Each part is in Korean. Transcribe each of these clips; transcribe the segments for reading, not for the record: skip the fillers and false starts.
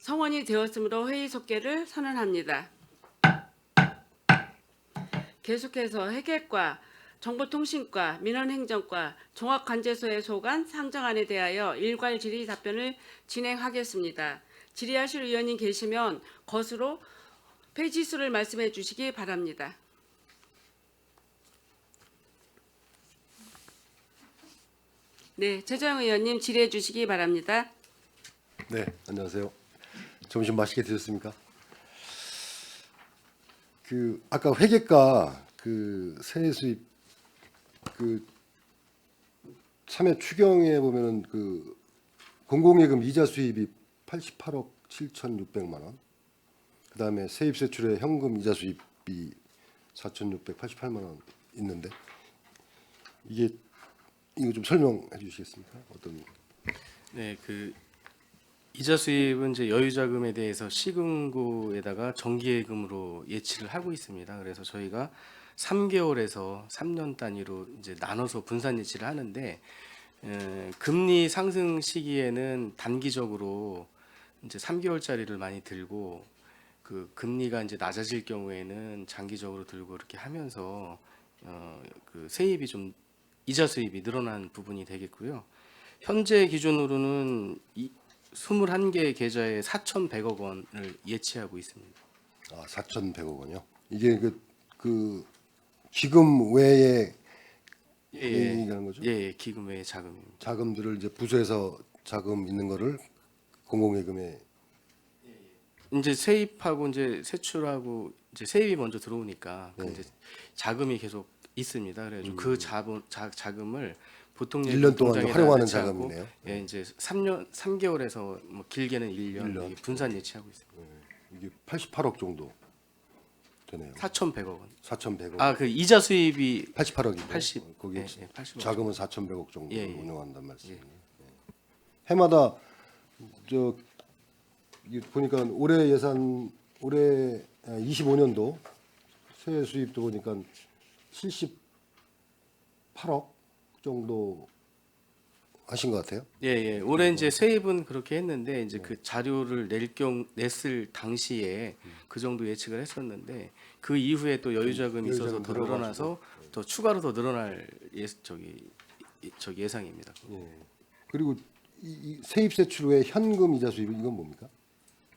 성원이 되었으므로 회의 속개를 선언합니다. 계속해서 회계과, 정보통신과, 민원행정과, 종합관제소에 속한 상정안에 대하여 일괄 질의 답변을 진행하겠습니다. 질의하실 의원님 계시면 것으로 페이지 수를 말씀해 주시기 바랍니다. 네, 최재형 의원님 질의해 주시기 바랍니다. 네, 안녕하세요. 점심 맛있게 드셨습니까? 아까 회계과 세액 수입 참여 추경에 보면은 공공예금 이자 수입이 88억 7,600만 원. 그다음에 세입세출의 현금 이자 수입이 4,688만 원 있는데 이거 좀 설명해 주시겠습니까? 어떤? 네, 이자 수입은 이제 여유자금에 대해서 시금고에다가 정기예금으로 예치를 하고 있습니다. 그래서 저희가 3개월에서 3년 단위로 이제 나눠서 분산 예치를 하는데 금리 상승 시기에는 단기적으로 이제 3개월짜리를 많이 들고 그 금리가 이제 낮아질 경우에는 장기적으로 들고 이렇게 하면서 세입이 좀 이자 수입이 늘어난 부분이 되겠고요. 현재 기준으로는 21개 계좌에 4,100억 원을 예치하고 있습니다. 4,100억 원이요. 이게 기금 외에 얘기하는 거죠? 예, 기금 외의 자금입니다. 자금들을 이제 부서에서 자금 있는 거를 공공예금에 이제 세입하고 이제 세출하고 이제 세입이 먼저 들어오니까 네. 이제 자금이 계속 있습니다. 그래가지고 그 자금을 보통 1년 동안 통장에다 활용하는 넣지 않고 자금이네요. 예, 이제 3개월에서 뭐 길게는 1년 이렇게 분산 예치하고 있습니다. 이게 88억 정도 되네요. 4,100억 원. 4,100억. 그 이자 수입이 88억이고 80, 거기에 예, 80억. 자금은 4,100억 정도 예, 예. 운영한단 말씀이에요. 해마다 이게 보니까 올해 25년도 세외 수입도 보니까 78억 정도 하신 것 같아요. 예. 올해 이제 세입은 그렇게 했는데 이제 그 자료를 냈을 당시에 그 정도 예측을 했었는데 그 이후에 또 여유자금이 있어서 더 늘어나서 더 추가로 더 늘어날 예상입니다. 예. 그리고 이 세입 세출 외 현금 이자 수입 이건 뭡니까?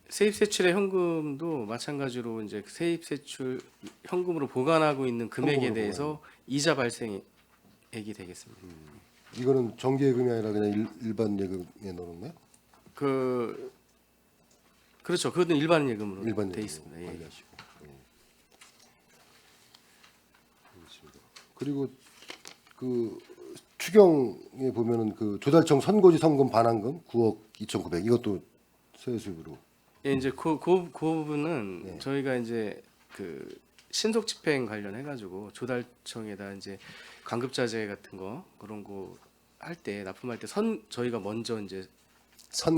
세입 세출의 현금도 마찬가지로 이제 세입 세출 현금으로 보관하고 있는 금액에 현금으로 대해서 이자 발생액이 되겠습니다. 이거는 정기예금이 아니라 그냥 일반 예금에 넣는 거예요? 그렇죠. 그것은 일반 예금으로 일반 돼 예금으로 있습니다. 예. 관리하시고. 예. 알겠습니다. 그리고 추경에 보면은 조달청 선고지 성금 반환금 9억 2,900 이것도 세외 수입으로. 예, 이제 그 부분은 저희가 이제 신속 집행 관련해 가지고 조달청에다 이제 관급자재 같은 거 그런 거 할 때 납품할 때 저희가 먼저 이제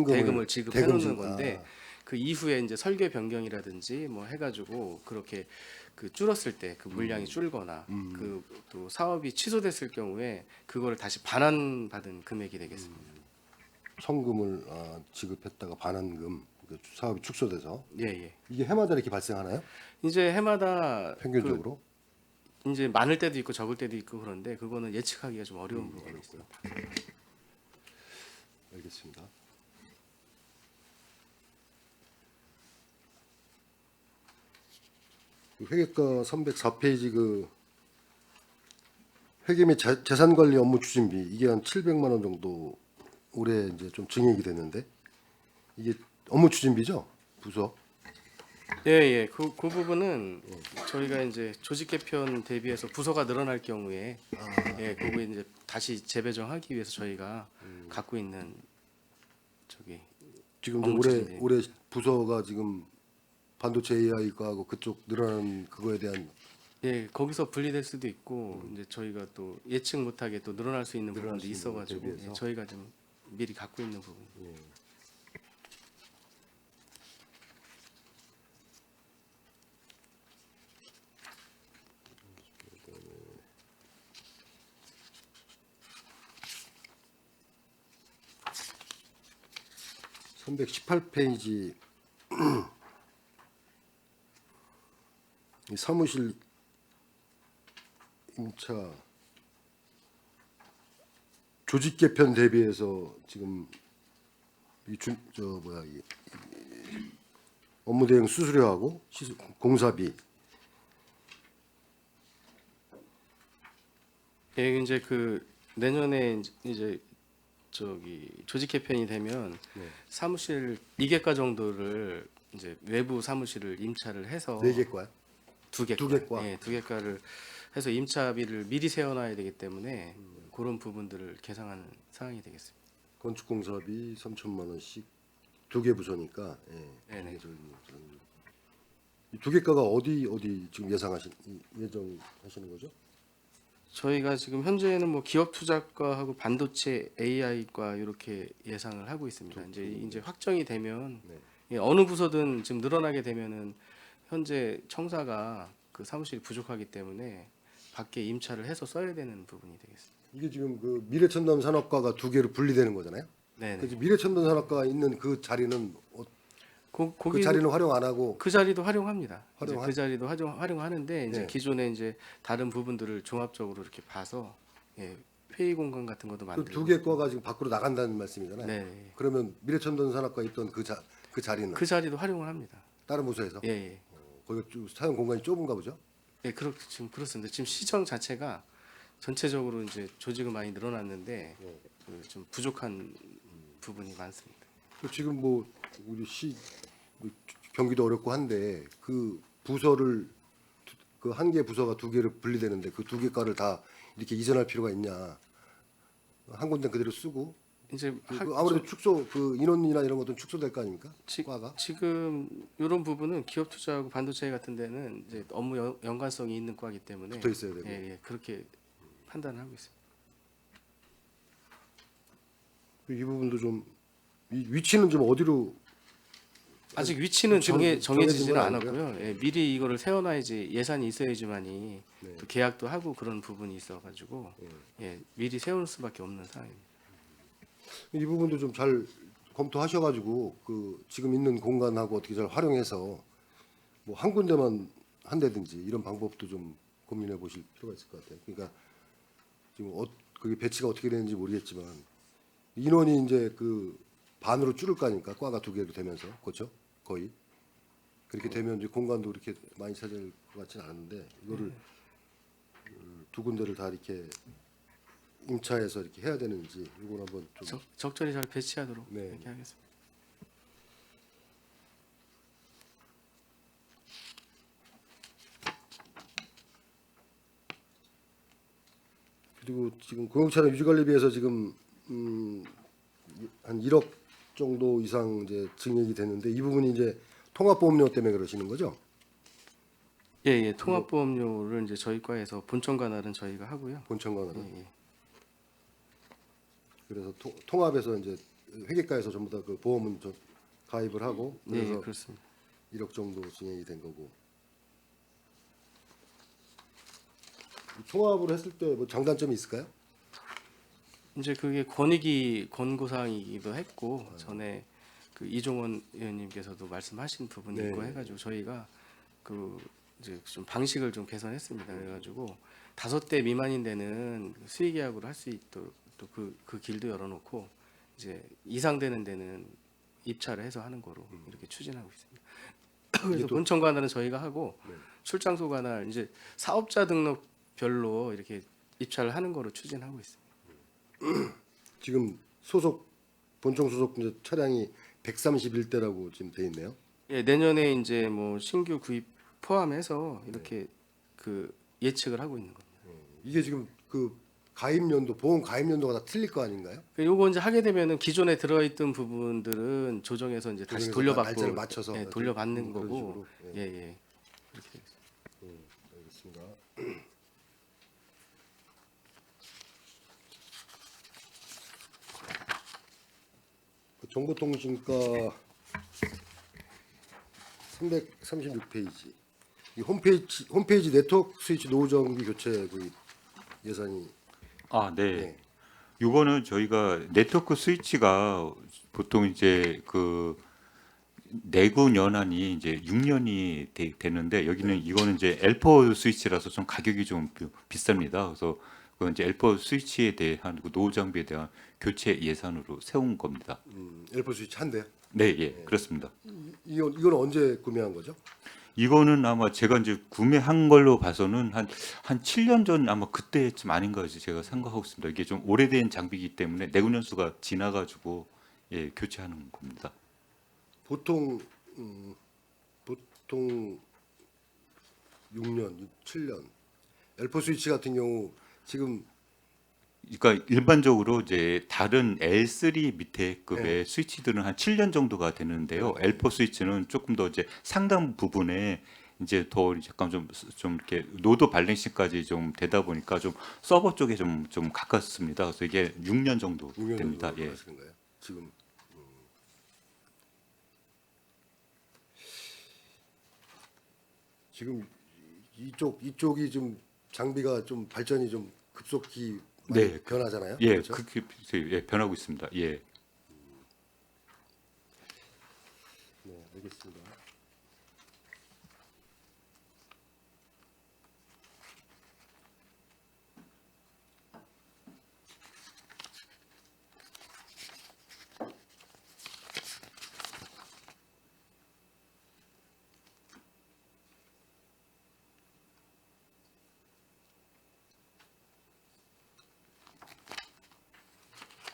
대금을 지급해 놓는 건데 그 이후에 이제 설계 변경이라든지 뭐 해가지고 그렇게 줄었을 때 그 물량이 줄거나 또 사업이 취소됐을 경우에 그거를 다시 반환받은 금액이 되겠습니다. 성금을 지급했다가 반환금 사업이 축소돼서 예. 이게 해마다 이렇게 발생하나요? 이제 해마다 평균적으로? 이제 많을 때도 있고 적을 때도 있고 그런데 그거는 예측하기가 좀 어려운 부분이 있어요. 알겠습니다. 회계과 304페이지 회계 및 재산관리 업무 추진비 이게 한 700만 원 정도 올해 이제 좀 증액이 됐는데 이게 업무 추진비죠? 부서? 예. 그 부분은 저희가 이제 조직 개편 대비해서 부서가 늘어날 경우에 그거 이제 다시 재배정하기 위해서 저희가 갖고 있는 지금 이제 업무 추진비. 올해 부서가 지금 반도체 AI과하고 그쪽 늘어나는 그거에 대한 예, 거기서 분리될 수도 있고 이제 저희가 또 예측 못하게 또 늘어날 수 있는 부분도 있어가지고 대비해서. 저희가 좀 미리 갖고 있는 부분. 318페이지 이 사무실 임차 조직 개편 대비해서 지금 이 업무 대행 수수료하고 공사비 예, 이제 그 내년에 이제 저기 조직 개편이 되면 네. 사무실 2개과 정도를 이제 외부 사무실을 임차를 해서 4개과요? 2개과, 두 개과? 예, 2개과를 해서 임차비를 미리 세워놔야 되기 때문에 그런 부분들을 계상하는 상황이 되겠습니다. 건축공사비 3천만 원씩 2개 부서니까 네네. 이 2개과가 어디 지금 예정하시는 거죠? 저희가 지금 현재는 뭐 기업투자과하고 반도체 AI과 이렇게 예상을 하고 있습니다. 이제 확정이 되면 네. 예, 어느 부서든 지금 늘어나게 되면은 현재 청사가 그 사무실이 부족하기 때문에 밖에 임차를 해서 써야 되는 부분이 되겠습니다. 이게 지금 그 미래첨단 산업과가 2개로 분리되는 거잖아요. 네네. 그래서 미래첨단 산업과가 있는 그 자리는 그 거기 자리는 활용 안 하고 그 자리도 활용합니다. 이제 활용하- 그 자리도 활용하는데 이제 네. 기존에 이제 다른 부분들을 종합적으로 이렇게 봐서 예, 회의 공간 같은 것도 그 만들고 2개 과가 지금 밖으로 나간다는 말씀이잖아요. 네. 그러면 미래첨단 산업과 있던 그 자리는 그 자리도 활용을 합니다. 다른 부서에서 예, 예. 거기 좀 사용 공간이 좁은가 보죠. 예, 지금 그렇습니다. 지금 시청 자체가 전체적으로 이제 조직은 많이 늘어났는데 좀 부족한 부분이 많습니다. 그 지금 뭐 우리 경기도 어렵고 한데 그 부서를 그 한 개 부서가 2개로 분리되는데 그 2개 과를 다 이렇게 이전할 필요가 있냐? 한 군데 그대로 쓰고 이제 아무래도 축소 그 인원이나 이런 것도 축소될 거 아닙니까? 과가 지금 이런 부분은 기업 투자하고 반도체 같은 데는 이제 업무 연관성이 있는 과이기 때문에 붙어 있어야 되고. 예, 예, 그렇게 판단을 하고 있습니다. 이 부분도 좀 이 위치는 좀 어디로 아직 위치는 위치는 정해지지는 정해진 건 않았고요. 예, 미리 이거를 세워놔야지 예산이 있어야지만이 네. 또 계약도 하고 그런 부분이 있어가지고 예, 미리 세울 수밖에 없는 상황입니다. 이 부분도 좀 잘 검토하셔가지고 그 지금 있는 공간하고 어떻게 잘 활용해서 뭐 한 군데만 한다든지 이런 방법도 좀 고민해 보실 필요가 있을 것 같아요. 그러니까 지금 그게 배치가 어떻게 되는지 모르겠지만 인원이 이제 그 반으로 줄을 거 아닙니까? 과가 2개로 되면서 그렇죠? 거의 그렇게 되면 이제 공간도 이렇게 많이 차지할 것 같지는 않은데 이거를 두 군데를 다 이렇게 임차해서 이렇게 해야 되는지 이걸 한번 좀 적절히 잘 배치하도록 네. 이렇게 하겠습니다. 그리고 지금 공용차량 유지관리비에서 지금 한 1억 정도 이상 이제 증액이 됐는데 이 부분이 이제 통합보험료 때문에 그러시는 거죠? 예, 예, 통합보험료를 이제 저희 과에서 본청 관할은 저희가 하고요. 본청관으로. 예, 예. 그래서 통합에서 이제 회계과에서 전부 다 그 보험은 좀 가입을 하고 네, 그래서 그렇습니다. 1억 정도 증액이 된 거고. 통합을 했을 때 뭐 장단점이 있을까요? 이제 그게 권익위 권고사항이기도 했고 전에 그 이종원 의원님께서도 말씀하신 부분이 네. 있고 해가지고 저희가 그 이제 좀 방식을 좀 개선했습니다. 그래가지고 5대 미만인 데는 수의계약으로 할 수 있도록 또 그 길도 열어놓고 이제 이상 되는 데는 입찰을 해서 하는 거로 이렇게 추진하고 있습니다. 그래서 본청 관할은 저희가 하고 출장소 관할 이제 사업자 등록별로 이렇게 입찰을 하는 거로 추진하고 있습니다. 지금 본청 소속 이제 차량이 131대라고 지금 돼 있네요. 예, 내년에 이제 뭐 신규 구입 포함해서 이렇게 그 예측을 하고 있는 겁니다. 이게 지금 그 보험 가입 연도가 다 틀릴 거 아닌가요? 요거 이제 하게 되면은 기존에 들어있던 부분들은 조정해서 이제 다시 조정해서 돌려받고 날짜를 맞춰서 예, 돌려받는 그런 거고 식으로. 예, 예. 그렇게 되겠습니다. 알겠습니다. 그 정보통신과 336페이지. 이 홈페이지 네트워크 스위치 노후정비 교체 그 예산이 아, 네. 네. 이거는 저희가 네트워크 스위치가 보통 이제 그 내구 연한이 이제 6년이 되는데 여기는 이거는 이제 L4 스위치라서 좀 가격이 좀 비쌉니다. 그래서 그건 이제 L4 스위치에 대한 그 노후 장비에 대한 교체 예산으로 세운 겁니다. 엘포 스위치 한 대요. 네, 예, 그렇습니다. 이건 언제 구매한 거죠? 이거는 아마 제가 이제 구매한 걸로 봐서는 한 7년 전 아마 그때쯤 아닌가 제가 생각하고 있습니다. 이게 좀 오래된 장비이기 때문에 내구 년수가 지나가지고 예, 교체하는 겁니다. 보통 6년, 7년. 엘포 스위치 같은 경우 지금 그러니까 일반적으로 이제 다른 L3 밑에 급의 스위치들은 한 7년 정도가 되는데요. L4 스위치는 조금 더 이제 상당 부분에 이제 더 약간 좀 이렇게 노드 밸런싱까지 좀 되다 보니까 좀 서버 쪽에 좀 가깝습니다. 그래서 이게 6년 정도 6년 됩니다. 정도 예. 하시는 거예요? 지금 지금 이쪽이 좀 장비가 좀 발전이 좀 급속히 많이 네. 변하잖아요. 예, 그렇죠? 그렇게 예, 변하고 있습니다. 예. 네, 알겠습니다.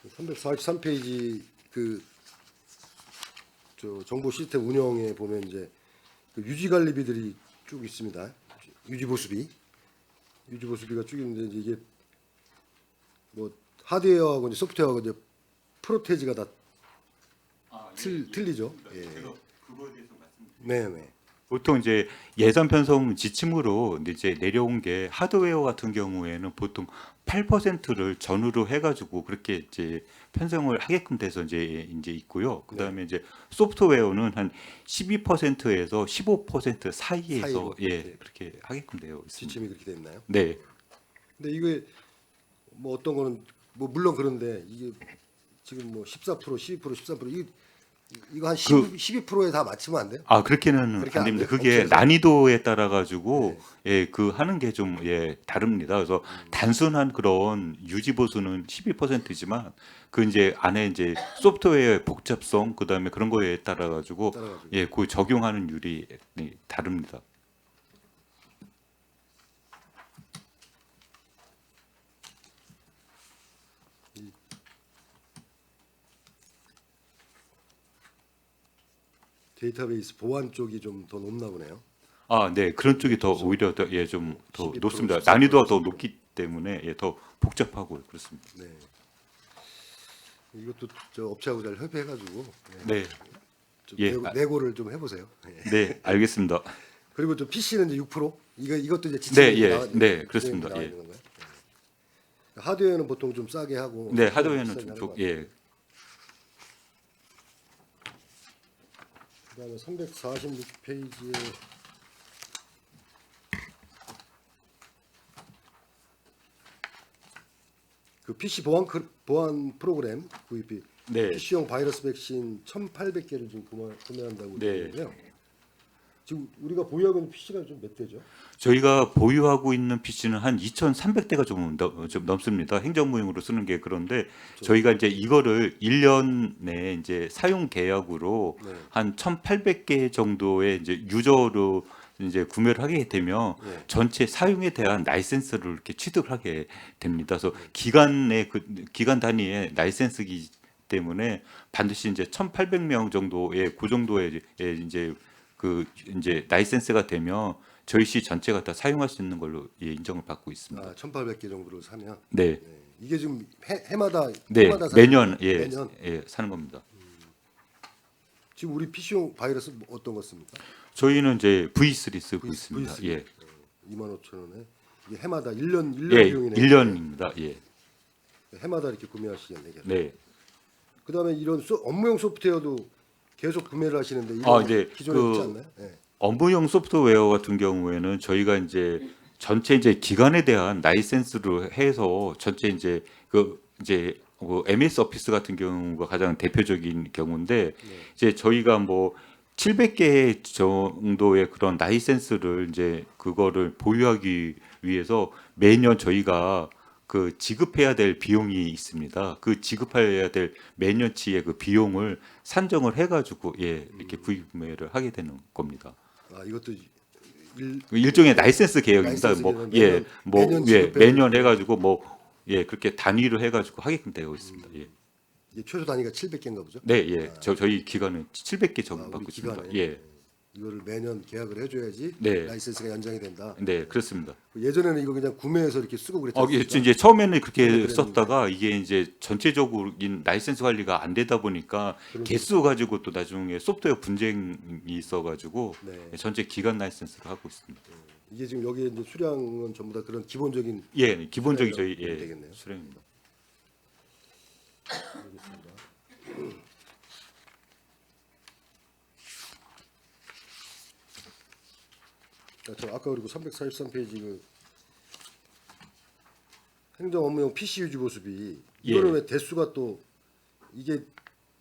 그 343페이지 저 정보 시스템 운영에 보면 이제 그 유지 관리비들이 쭉 있습니다. 유지 보수비가 쭉 있는데 이제 이게 뭐 하드웨어하고 이제 소프트웨어하고 이제 프로테지가 다 틀리죠. 예. 네네. 보통 이제 예산 편성 지침으로 이제 내려온 게 하드웨어 같은 경우에는 보통 8%를 전후로 해가지고 그렇게 이제 편성을 하게끔 돼서 이제 있고요. 그다음에 이제 소프트웨어는 한 12%에서 15% 사이에서 사이로, 예 네. 그렇게 하게끔 되어 있습니다. 지침이 그렇게 돼 있나요? 네. 근데 이게 뭐 어떤 거는 뭐 물론 그런데 이게 지금 뭐 14%, 12%, 13% 이거 한 12%에 다 맞추면 안 돼요? 아 그렇게는 그렇게 안 안 됩니다. 돼요? 그게 업체에서? 난이도에 따라 가지고 예 그 하는 게 좀 예 다릅니다. 그래서 단순한 그런 유지 보수는 12%지만 그 이제 안에 이제 소프트웨어의 복잡성 그다음에 그런 거에 따라 가지고 따라가지고. 예 그 적용하는 율이 다릅니다. 데이터베이스 보안 쪽이 좀 더 높나 보네요. 아, 네. 그런 쪽이 더 오히려 더 예 좀 더 12%, 높습니다. 13%. 난이도가 더 높기 때문에 예 더 복잡하고 그렇습니다. 네. 이것도 저 업체하고 잘 협의해가지고 네. 좀 예. 내고를 좀 해보세요. 네. 네, 알겠습니다. 그리고 저 PC는 이제 6%? 이것도 이제 네, 지침이 예. 나와, 네, 그렇습니다. 나와 예. 있는 건가요? 네. 하드웨어는 보통 좀 싸게 하고 네, 하드웨어는 비싸게 좀 하는 것 좋, 같아요. 예. 그다음에 346페이지에 그 PC 보안 프로그램 구입비 네. PC용 바이러스 백신 1,800개를 지금 구매한다고 네. 되는데요. 지금 우리가 보유하고 있는 PC가 좀 몇 대죠? 저희가 보유하고 있는 PC는 한 2,300대가 좀 넘습니다. 행정무용으로 쓰는 게 그런데 저희가 이제 이거를 1년 내에 이제 사용 계약으로 네. 한 1,800개 정도의 이제 유저로 이제 구매를 하게 되면 네. 전체 사용에 대한 라이센스를 이렇게 취득을 하게 됩니다. 그래서 기간의 기간 단위의 라이센스기 때문에 반드시 이제 1,800명 정도의 그 정도의 이제 이제 라이센스가 되면 저희 시 전체가 다 사용할 수 있는 걸로 예, 인정을 받고 있습니다. 1,800개 정도를 사면 네, 네. 이게 지금 해마다 네, 해마다 사는 매년 거예요? 예, 매년 예, 사는 겁니다. 지금 우리 PC용 바이러스 어떤 거 씁니까? 저희는 이제 V3 쓰고 있습니다. V3. 예, 25,000원에 이게 해마다 1년 예, 비용이네요. 1년입니다. 예, 해마다 이렇게 구매하시겠네요. 계속. 네. 그다음에 이런 업무용 소프트웨어도 계속 구매를 하시는데 이거 아, 네. 기존에 있지 않나요? 네. 업무용 소프트웨어 같은 경우에는 저희가 이제 전체 이제 기관에 대한 라이센스로 해서 전체 이제 MS 오피스 같은 경우가 가장 대표적인 경우인데 이제 저희가 뭐 700개 정도의 그런 라이센스를 이제 그거를 보유하기 위해서 매년 저희가 그 지급해야 될 비용이 있습니다. 그 지급해야 될 매년치의 그 비용을 산정을 해가지고 이렇게 구매를 하게 되는 겁니다. 아 이것도 일종의 라이센스 개혁입니다. 라이센스 뭐 개혁은 매년 지급해야 매년 되는 해가지고 그렇게 단위로 해가지고 하게끔 되어 있습니다. 예. 이게 최소 단위가 700개인가 보죠? 네, 예. 저희 기간은 700개 아, 적용받고 우리 있습니다. 기간에 예, 이거를 매년 계약을 해줘야지 네. 라이센스가 연장이 된다. 네, 그렇습니다. 예전에는 이거 그냥 구매해서 이렇게 쓰고 그랬죠. 예, 이제 처음에는 그렇게 그랬는데. 썼다가 이게 이제 전체적인 라이센스 관리가 안 되다 보니까 그러니까. 개수 가지고 또 나중에 소프트웨어 분쟁이 있어가지고 네. 전체 기간 라이센스를 하고 있습니다. 이게 지금 여기에 이제 수량은 전부 다 그런 기본적인 예, 기본적인 저희 수량이라고 보면 되겠네요. 수량입니다. 알겠습니다. 저 아까 그리고 343페이지 그 행정 업무용 PC 유지 보수비 이거는 예. 왜 대수가 또 이게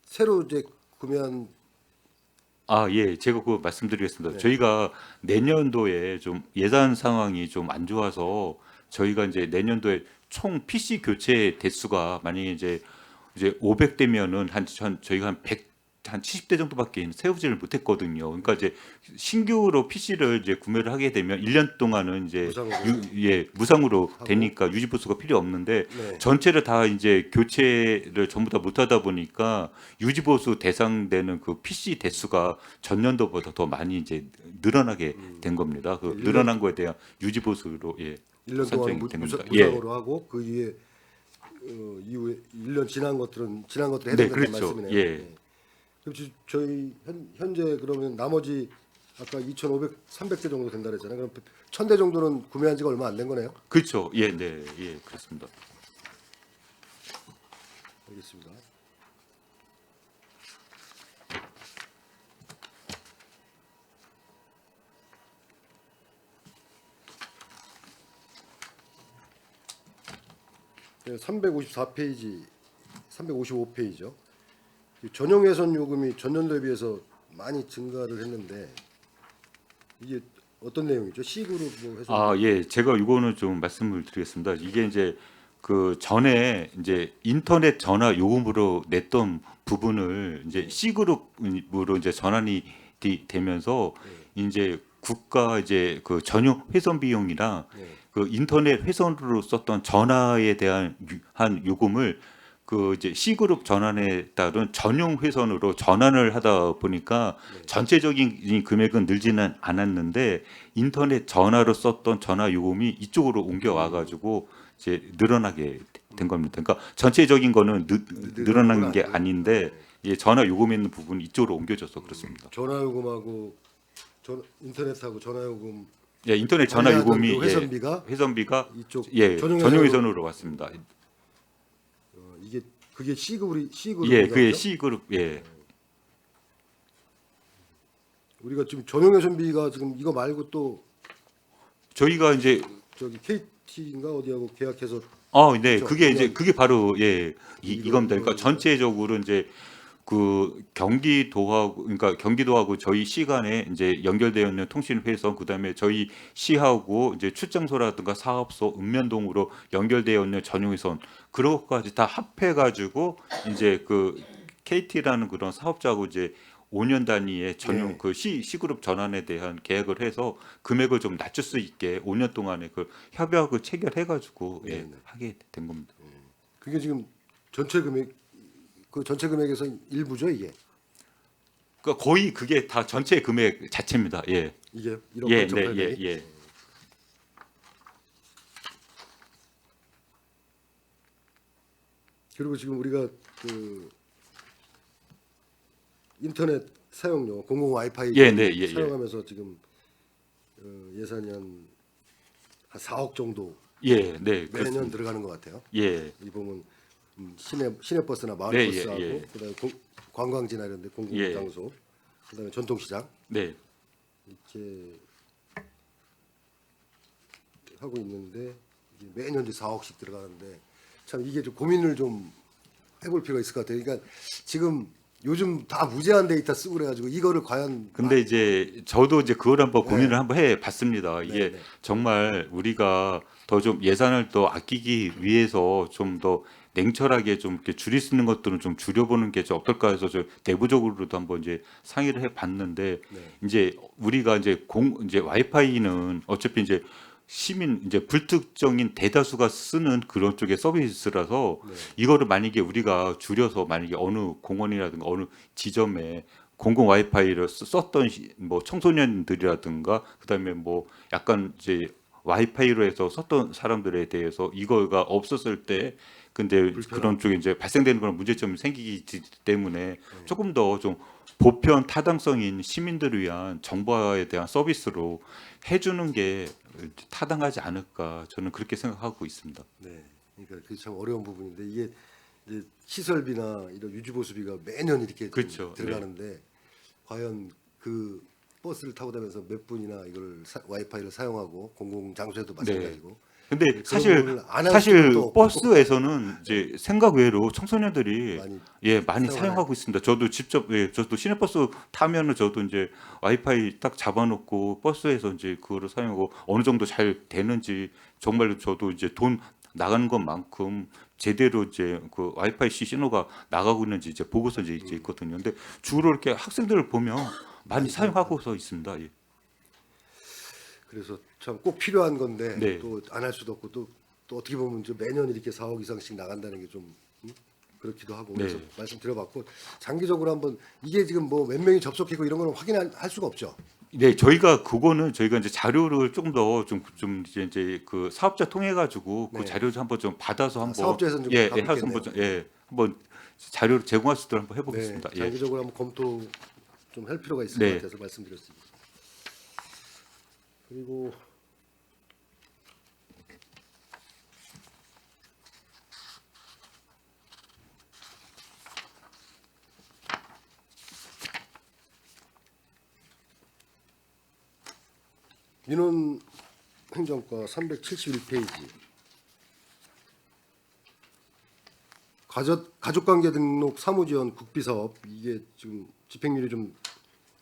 새로 이제 구매한 예, 제가 그거 말씀드리겠습니다. 네. 저희가 내년도에 좀 예산 상황이 좀 안 좋아서 저희가 이제 내년도에 총 PC 교체 대수가 만약에 이제 500대면은 저희가 한 100, 한 70대 정도밖에 세우지를 못했거든요. 그러니까 이제 신규로 PC를 이제 구매를 하게 되면 1년 동안은 이제 무상으로. 무상으로 하고. 되니까 유지 보수가 필요 없는데 네. 전체를 다 이제 교체를 전부 다 못하다 보니까 유지 보수 대상되는 그 PC 대수가 전년도보다 더 많이 이제 늘어나게 된 겁니다. 그 일 년- 늘어난 거에 대한 유지 보수로 1년 설정이 동안 된 겁니다. 무상으로 하고 그 이후에 이후에 1년 지난 것들은 지난 것들에 네, 해당된다는 그렇죠. 말씀이네요. 예. 네. 그럼 저희 현재 그러면 나머지 아까 2,500, 300대 정도 된다 그랬잖아요. 그럼 1,000대 정도는 구매한 지가 얼마 안 된 거네요. 그렇죠. 예, 네, 예, 그렇습니다. 알겠습니다. 네, 354페이지, 355페이지죠. 전용 회선 요금이 전년도에 비해서 많이 증가를 했는데 이게 어떤 내용이죠? C그룹 뭐 회선 예, 제가 이거는 좀 말씀을 드리겠습니다. 이게 이제 그 전에 이제 인터넷 전화 요금으로 냈던 부분을 이제 C그룹으로 이제 전환이 되면서 이제 국가 이제 그 전용 회선 비용이랑 네. 그 인터넷 회선으로 썼던 전화에 대한 한 요금을 그 이제 C그룹 전환에 따른 전용 회선으로 전환을 하다 보니까 전체적인 금액은 늘지는 않았는데 인터넷 전화로 썼던 전화 요금이 이쪽으로 옮겨와 가지고 이제 늘어나게 된 겁니다. 그러니까 전체적인 거는 늘어난 게 아닌데 전화 요금에 있는 부분이 이쪽으로 옮겨져서 그렇습니다. 전화 요금하고 인터넷하고 전화 요금 예, 인터넷 전화 관리하던 요금이 그 회선비가 회선비가 이쪽 전용 회선으로 회선으로 왔습니다. 이게 그게 C그룹 예, 그게 C그룹 우리가 지금 전용 회선비가 지금 이거 말고 또 저희가 이제 저기 KT인가 어디하고 계약해서 네, 그렇죠. 그게 이제 그냥 그게 바로 이겁니다. 그러니까 이거- 전체적으로 이제 그 그러니까 경기도하고 저희 시간에 이제 연결되어 있는 통신 회선, 그다음에 저희 시하고 이제 출장소라든가 사업소, 읍면동으로 연결되어 있는 전용 회선 그런 것까지 다 합해 가지고 이제 그 KT라는 그런 사업자하고 이제 5년 단위의 전용 네. 그 C그룹 전환에 대한 계획을 해서 금액을 좀 낮출 수 있게 5년 동안에 그 협약을 체결해 가지고 네. 하게 된 겁니다. 그게 지금 전체 금액 그 전체 금액에서 일부죠 이게 그러니까 거의 그게 다 전체 금액 자체입니다. 예. 이게 1억 예, 8,800이 네, 예. 그리고 지금 우리가 그 인터넷 사용료 공공 와이파이 예, 네, 예, 예. 사용하면서 지금 예산이 한 4억 정도 예, 네. 매년 그렇습니다. 들어가는 것 같아요. 예. 이 보면 시내버스나 마을 네, 버스하고 예, 예. 그다음에 관광지나 이런 데 공공장소 그다음에 전통시장 네. 이렇게 하고 있는데 이게 매년 이제 4억씩 들어가는데 참 이게 좀 고민을 좀 해볼 필요가 있을 것 같아요. 그러니까 지금 요즘 다 무제한 데이터 쓰고 그래가지고 이거를 과연 근데 이제 저도 이제 그걸 한번 네. 고민을 한번 해 봤습니다. 이게 네, 네. 정말 우리가 더 좀 예산을 더 아끼기 위해서 좀 더 냉철하게 좀 이렇게 줄일 수 있는 것들은 좀 줄여보는 게 좀 어떨까 해서 저 내부적으로도 한번 이제 상의를 해 봤는데 네. 이제 우리가 이제 와이파이는 어차피 이제 시민 이제 불특정인 대다수가 쓰는 그런 쪽의 서비스라서 네. 이거를 만약에 우리가 줄여서 만약에 어느 공원이라든가 어느 지점에 공공 와이파이를 썼던 뭐 청소년들이라든가 그다음에 뭐 약간 이제 와이파이로 해서 썼던 사람들에 대해서 이거가 없었을 때 근데 그런 쪽에 이제 발생되는 그런 문제점이 생기기 때문에 조금 더 좀 보편 타당성인 시민들을 위한 정보에 대한 서비스로 해주는 게 타당하지 않을까 저는 그렇게 생각하고 있습니다. 네. 그러니까 그게 참 어려운 부분인데 이게 이제 시설비나 이런 유지 보수비가 매년 이렇게 좀 그렇죠. 들어가는데 과연 그 버스를 타고 다니면서 몇 분이나 이걸 와이파이를 사용하고 공공 장소에도 마찬가지고. 근데 그런 사실 부분을 안할 사실 수도 없고. 버스에서는 이제 생각 외로 청소년들이 많이 많이 사용하고 있습니다. 저도 직접 저도 시내버스 타면은 저도 이제 와이파이 딱 잡아놓고 버스에서 이제 그거를 사용하고 어느 정도 잘 되는지 정말로 저도 이제 돈 나가는 것만큼 제대로 이제 그 와이파이 신호가 나가고 있는지 이제 보고서 이제 있거든요. 근데 주로 이렇게 학생들을 보면 많이 사용하고서 있습니다. 예. 그래서 참 꼭 필요한 건데 네. 또 안 할 수도 없고 또 어떻게 보면 이제 매년 이렇게 4억 이상씩 나간다는 게 좀 그렇기도 하고 그래서 네. 말씀드려봤고 장기적으로 한번 이게 지금 뭐 몇 명이 접속했고 이런 거는 확인할 수가 없죠. 네, 저희가 이제 자료를 조금 더 좀 이제 그 사업자 통해 가지고 그 네. 자료를 한번 좀 받아서 한번 사업자에서는 좀 예, 갖고 해서 있겠네요. 한번 한번 자료를 제공할 수 있도록 한번 네, 해보겠습니다. 예. 장기적으로 한번 검토 좀 할 필요가 있을 네. 것 같아서 말씀드렸습니다. 그리고 민원 행정과 371페이지 가족관계 등록 사무지원 국비사업 이게 지금 집행률이 좀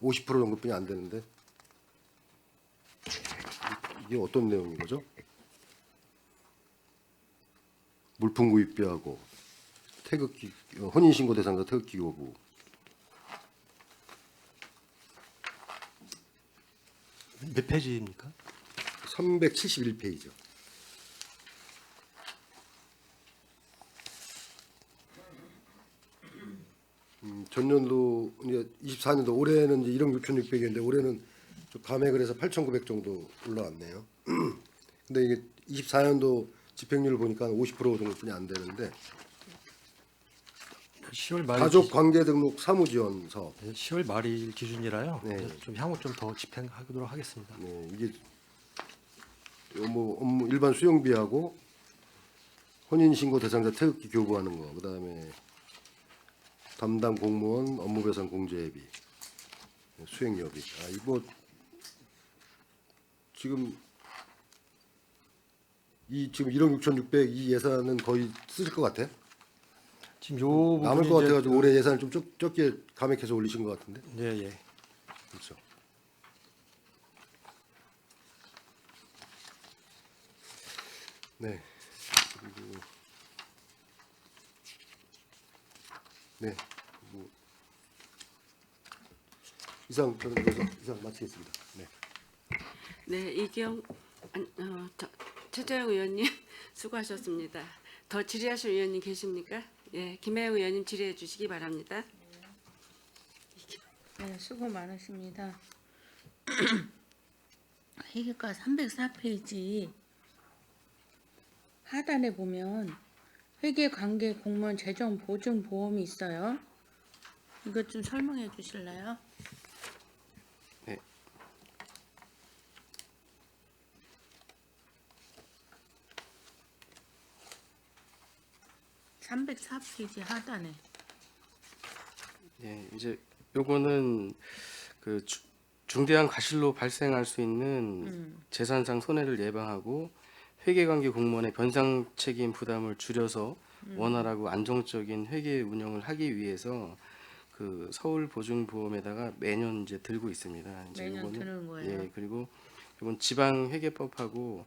50% 정도뿐이 안 되는데 이게 어떤 내용인 거죠? 물품 구입비하고 태극기 혼인신고 대상자 태극기 거부 몇 페이지입니까? 371페이지요. 전년도 이제 24년도 올해는 이제 1억 6,600이었는데 올해는 좀 감액을 해서 8,900 정도 올라왔네요. 근데 이게 24년도 집행률을 보니까 50% 정도뿐이 안 되는데 10월 말 가족 관계 등록 사무 지원 사업 10월 말일 기준이라요. 네. 좀 향후 좀 더 집행하도록 하겠습니다. 네, 이게 뭐 업무 일반 수용비하고 혼인신고 대상자 태극기 교부하는 거, 그다음에 담당 공무원 업무배상 공제비, 수행료비. 이거 지금 1억 6,600 이 예산은 거의 쓰실 것 같아? 지금 요 남을 부분이 것 이제 같아가지고 올해 예산을 좀 적게 감액해서 올리신 것 같은데. 예, 예. 그렇죠. 네. 그리고 네. 뭐 이상 저는 그래서 이상 마치겠습니다. 네. 네, 최재형 의원님 수고하셨습니다. 더 질의하실 의원님 계십니까? 예, 김혜영 의원님 질의해 주시기 바랍니다. 네, 수고 많으십니다. 회계과 304페이지 하단에 보면 회계관계 공무원 재정 보증 보험이 있어요. 이것 좀 설명해 주실래요? 네. 304페이지 하단에. 예, 이제 요거는 그 중대한 과실로 발생할 수 있는 재산상 손해를 예방하고 회계관계 공무원의 변상 책임 부담을 줄여서 원활하고 안정적인 회계 운영을 하기 위해서 그 서울 보증보험에다가 매년 이제 들고 있습니다. 이제 매년 요거는- 드는 거예요. 예, 그리고 이건 지방 회계법하고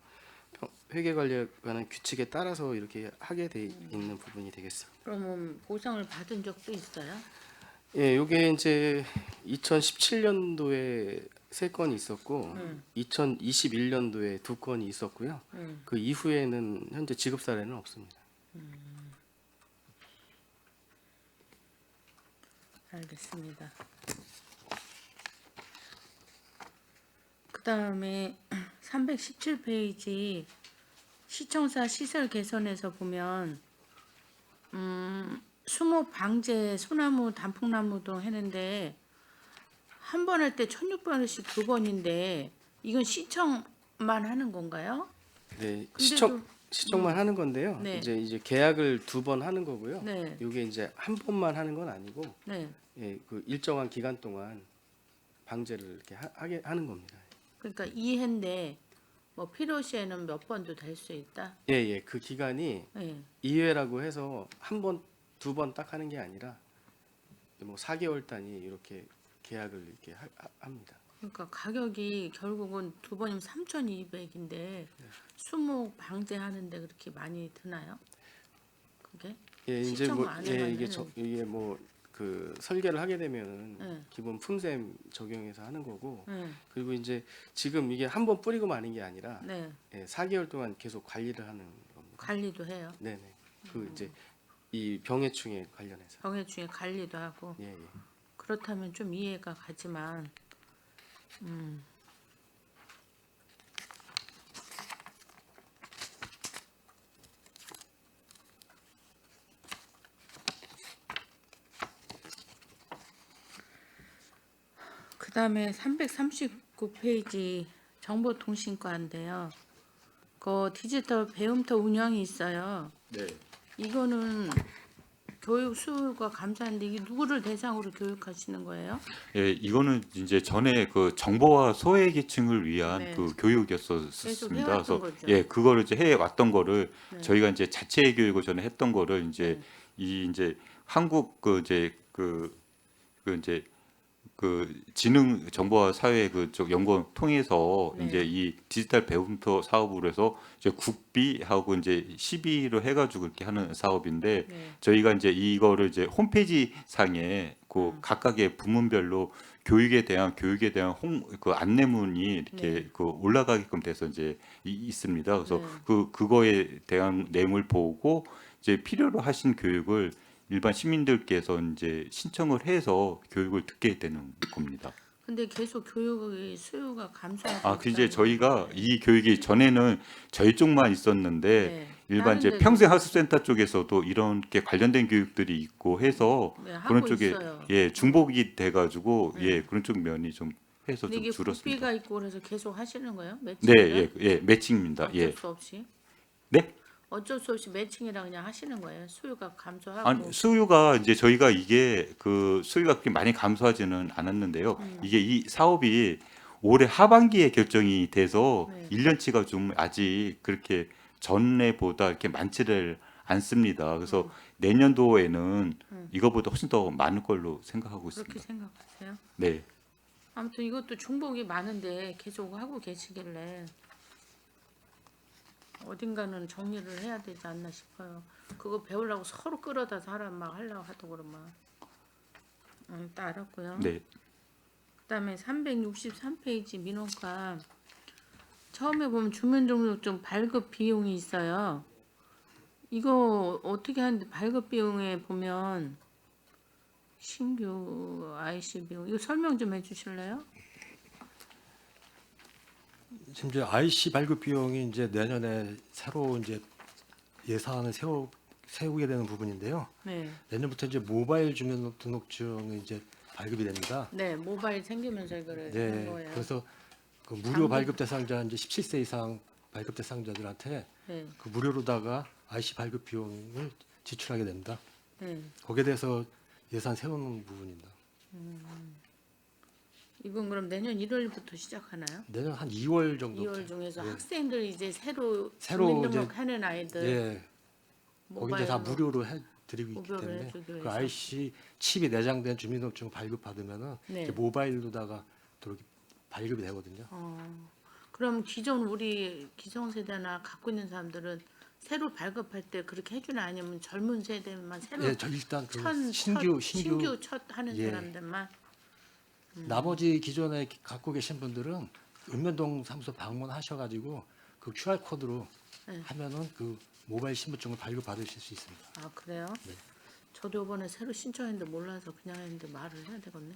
회계 관리에 관한 규칙에 따라서 이렇게 하게 돼 있는 부분이 되겠습니다. 그러면 보상을 받은 적도 있어요? 예, 요게 이제 2017년도에 3건이 있었고 2021년도에 2건이 있었고요. 그 이후에는 현재 지급 사례는 없습니다. 알겠습니다. 그 다음에 317페이지 시청사 시설 개선에서 보면 수목 방제 소나무 단풍나무도 했는데 한 번 할 때 1,600원씩 2번인데 이건 시청만 하는 건가요? 네, 근데도- 시청만 하는 건데요. 네. 이제 계약을 2번 하는 거고요. 네. 요게 이제 한 번만 하는 건 아니고 네. 예, 그 일정한 기간 동안 방제를 이렇게 하게 하는 겁니다. 그러니까 2회인데 뭐 필요시에는 몇 번도 될 수 있다. 예, 예. 그 기간이 네. 2회라고 해서 한 번, 2번 딱 하는 게 아니라 뭐 4개월 단위 이렇게 계약을 이렇게 합니다. 그러니까 가격이 결국은 2번이면 3,200인데 수목 방제하는데 그렇게 많이 드나요? 그게? 예, 이제 시청 뭐 안 예, 해가지고. 이게 뭐 그 설계를 하게 되면은 네. 기본 품셈 적용해서 하는 거고 네. 그리고 이제 지금 이게 한 번 뿌리고 마는 게 아니라 네. 예, 4개월 동안 계속 관리를 하는 겁니다. 관리도 해요. 네네. 그 이제 이 병해충에 관련해서. 병해 중에 관리도 하고 예, 예. 그렇다면 좀 이해가 가지만 그 다음에 339페이지 정보통신과인데요. 그 디지털 배움터 운영이 있어요. 네. 이거는 교육 수요가 감사한데 이게 누구를 대상으로 교육하시는 거예요? 예, 이거는 이제 전에 그 정보화 소외계층을 위한 네. 그 계속 교육이었었습니다. 해왔던 그래서 거죠. 예, 그거를 이제 해 왔던 거를 네. 저희가 이제 자체 교육을 전에 했던 거를 이제 네. 이 이제 한국 그 이제 그 이제 그 지능 정보화 사회 그쪽 연구원 통해서 네. 이제 이 디지털 배움터 사업으로 해서 이제 국비하고 이제 시비로 해가지고 이렇게 하는 사업인데 네. 저희가 이제 이거를 이제 홈페이지 상에 그 각각의 부문별로 교육에 대한 그 안내문이 이렇게 네. 그 올라가게끔 돼서 이제 있습니다. 그래서 네. 그거에 대한 내용을 보고 이제 필요로 하신 교육을 일반 시민들께서 이제 신청을 해서 교육을 듣게 되는 겁니다. 근데 계속 교육의 수요가 감소하고 아, 그 이제 있다는 저희가 거예요. 이 교육이 전에는 저희 쪽만 있었는데 네. 일반 이제 다른 데도 평생학습센터 쪽에서도 이렇게 관련된 교육들이 있고 해서 네, 하고 그런 쪽에 있어요. 예 중복이 돼가지고 네. 예 그런 쪽 면이 좀 해서 근데 좀 이게 줄었습니다. 국비가 있고 그래서 계속 하시는 거예요? 네, 매칭을? 예, 매칭입니다. 어쩔 예, 수 없이? 네. 어쩔 수 없이 매칭이라 그냥 하시는 거예요? 수요가 감소하고 아니 수요가 이제 저희가 이게 그 수요가 그렇게 많이 감소하지는 않았는데요. 이게 이 사업이 올해 하반기에 결정이 돼서 네. 1년치가 좀 아직 그렇게 전에보다 이렇게 많지를 않습니다. 그래서 내년도에는 이거보다 훨씬 더 많을 걸로 생각하고 그렇게 있습니다. 생각하세요? 네. 아무튼 이것도 중복이 많은데 계속 하고 계시길래 어딘가는 정리를 해야 되지 않나 싶어요. 그거 배우려고 서로 끌어다 사람 막 하려고 하고 그러면 딱 알았고요. 네. 그다음에 363페이지 민원과 처음에 보면 주민등록증 발급 비용이 있어요. 이거 어떻게 하는데 발급 비용에 보면 신규 IC 비용 이거 설명 좀 해주실래요? 지금 이제 IC 발급 비용이 이제 내년에 새로 이제 예산을 세우게 되는 부분인데요. 네, 내년부터 이제 모바일 주민등록증이 이제 발급이 됩니다. 네 모바일 생기면서 이거를 하는 네, 거예요. 그래서 그 무료 장기- 발급 대상자 이제 17세 이상 발급 대상자들한테 네, 그 무료로다가 IC 발급 비용을 지출하게 됩니다. 네. 거기에 대해서 예산 세우는 부분입니다. 이건 그럼 내년 1월부터 시작하나요? 내년 한 2월 정도. 2월 중에서 예. 학생들 이제 새로 새로 주민등록 하는 아이들 예, 거기 이제 다 모바일로. 무료로 드리고 있기 구별을 때문에 해주기 그 위해서. IC 칩이 내장된 주민등록증을 발급받으면은 네. 이제 모바일로다가 또 이렇게 발급이 되거든요. 그럼 기존 우리 기성세대나 갖고 있는 사람들은 새로 발급할 때 그렇게 해주나 아니면 젊은 세대만 새로 예, 저 일단 그 첫, 신규 첫 하는 예. 사람들만 나머지 기존에 갖고 계신 분들은 읍면동 사무소 방문하셔가지고 그 QR 코드로 네. 하면은 그 모바일 신분증을 발급 받으실 수 있습니다. 아 그래요? 네. 저도 이번에 새로 신청했는데 몰라서 그냥 했는데 말을 해야 되겠네.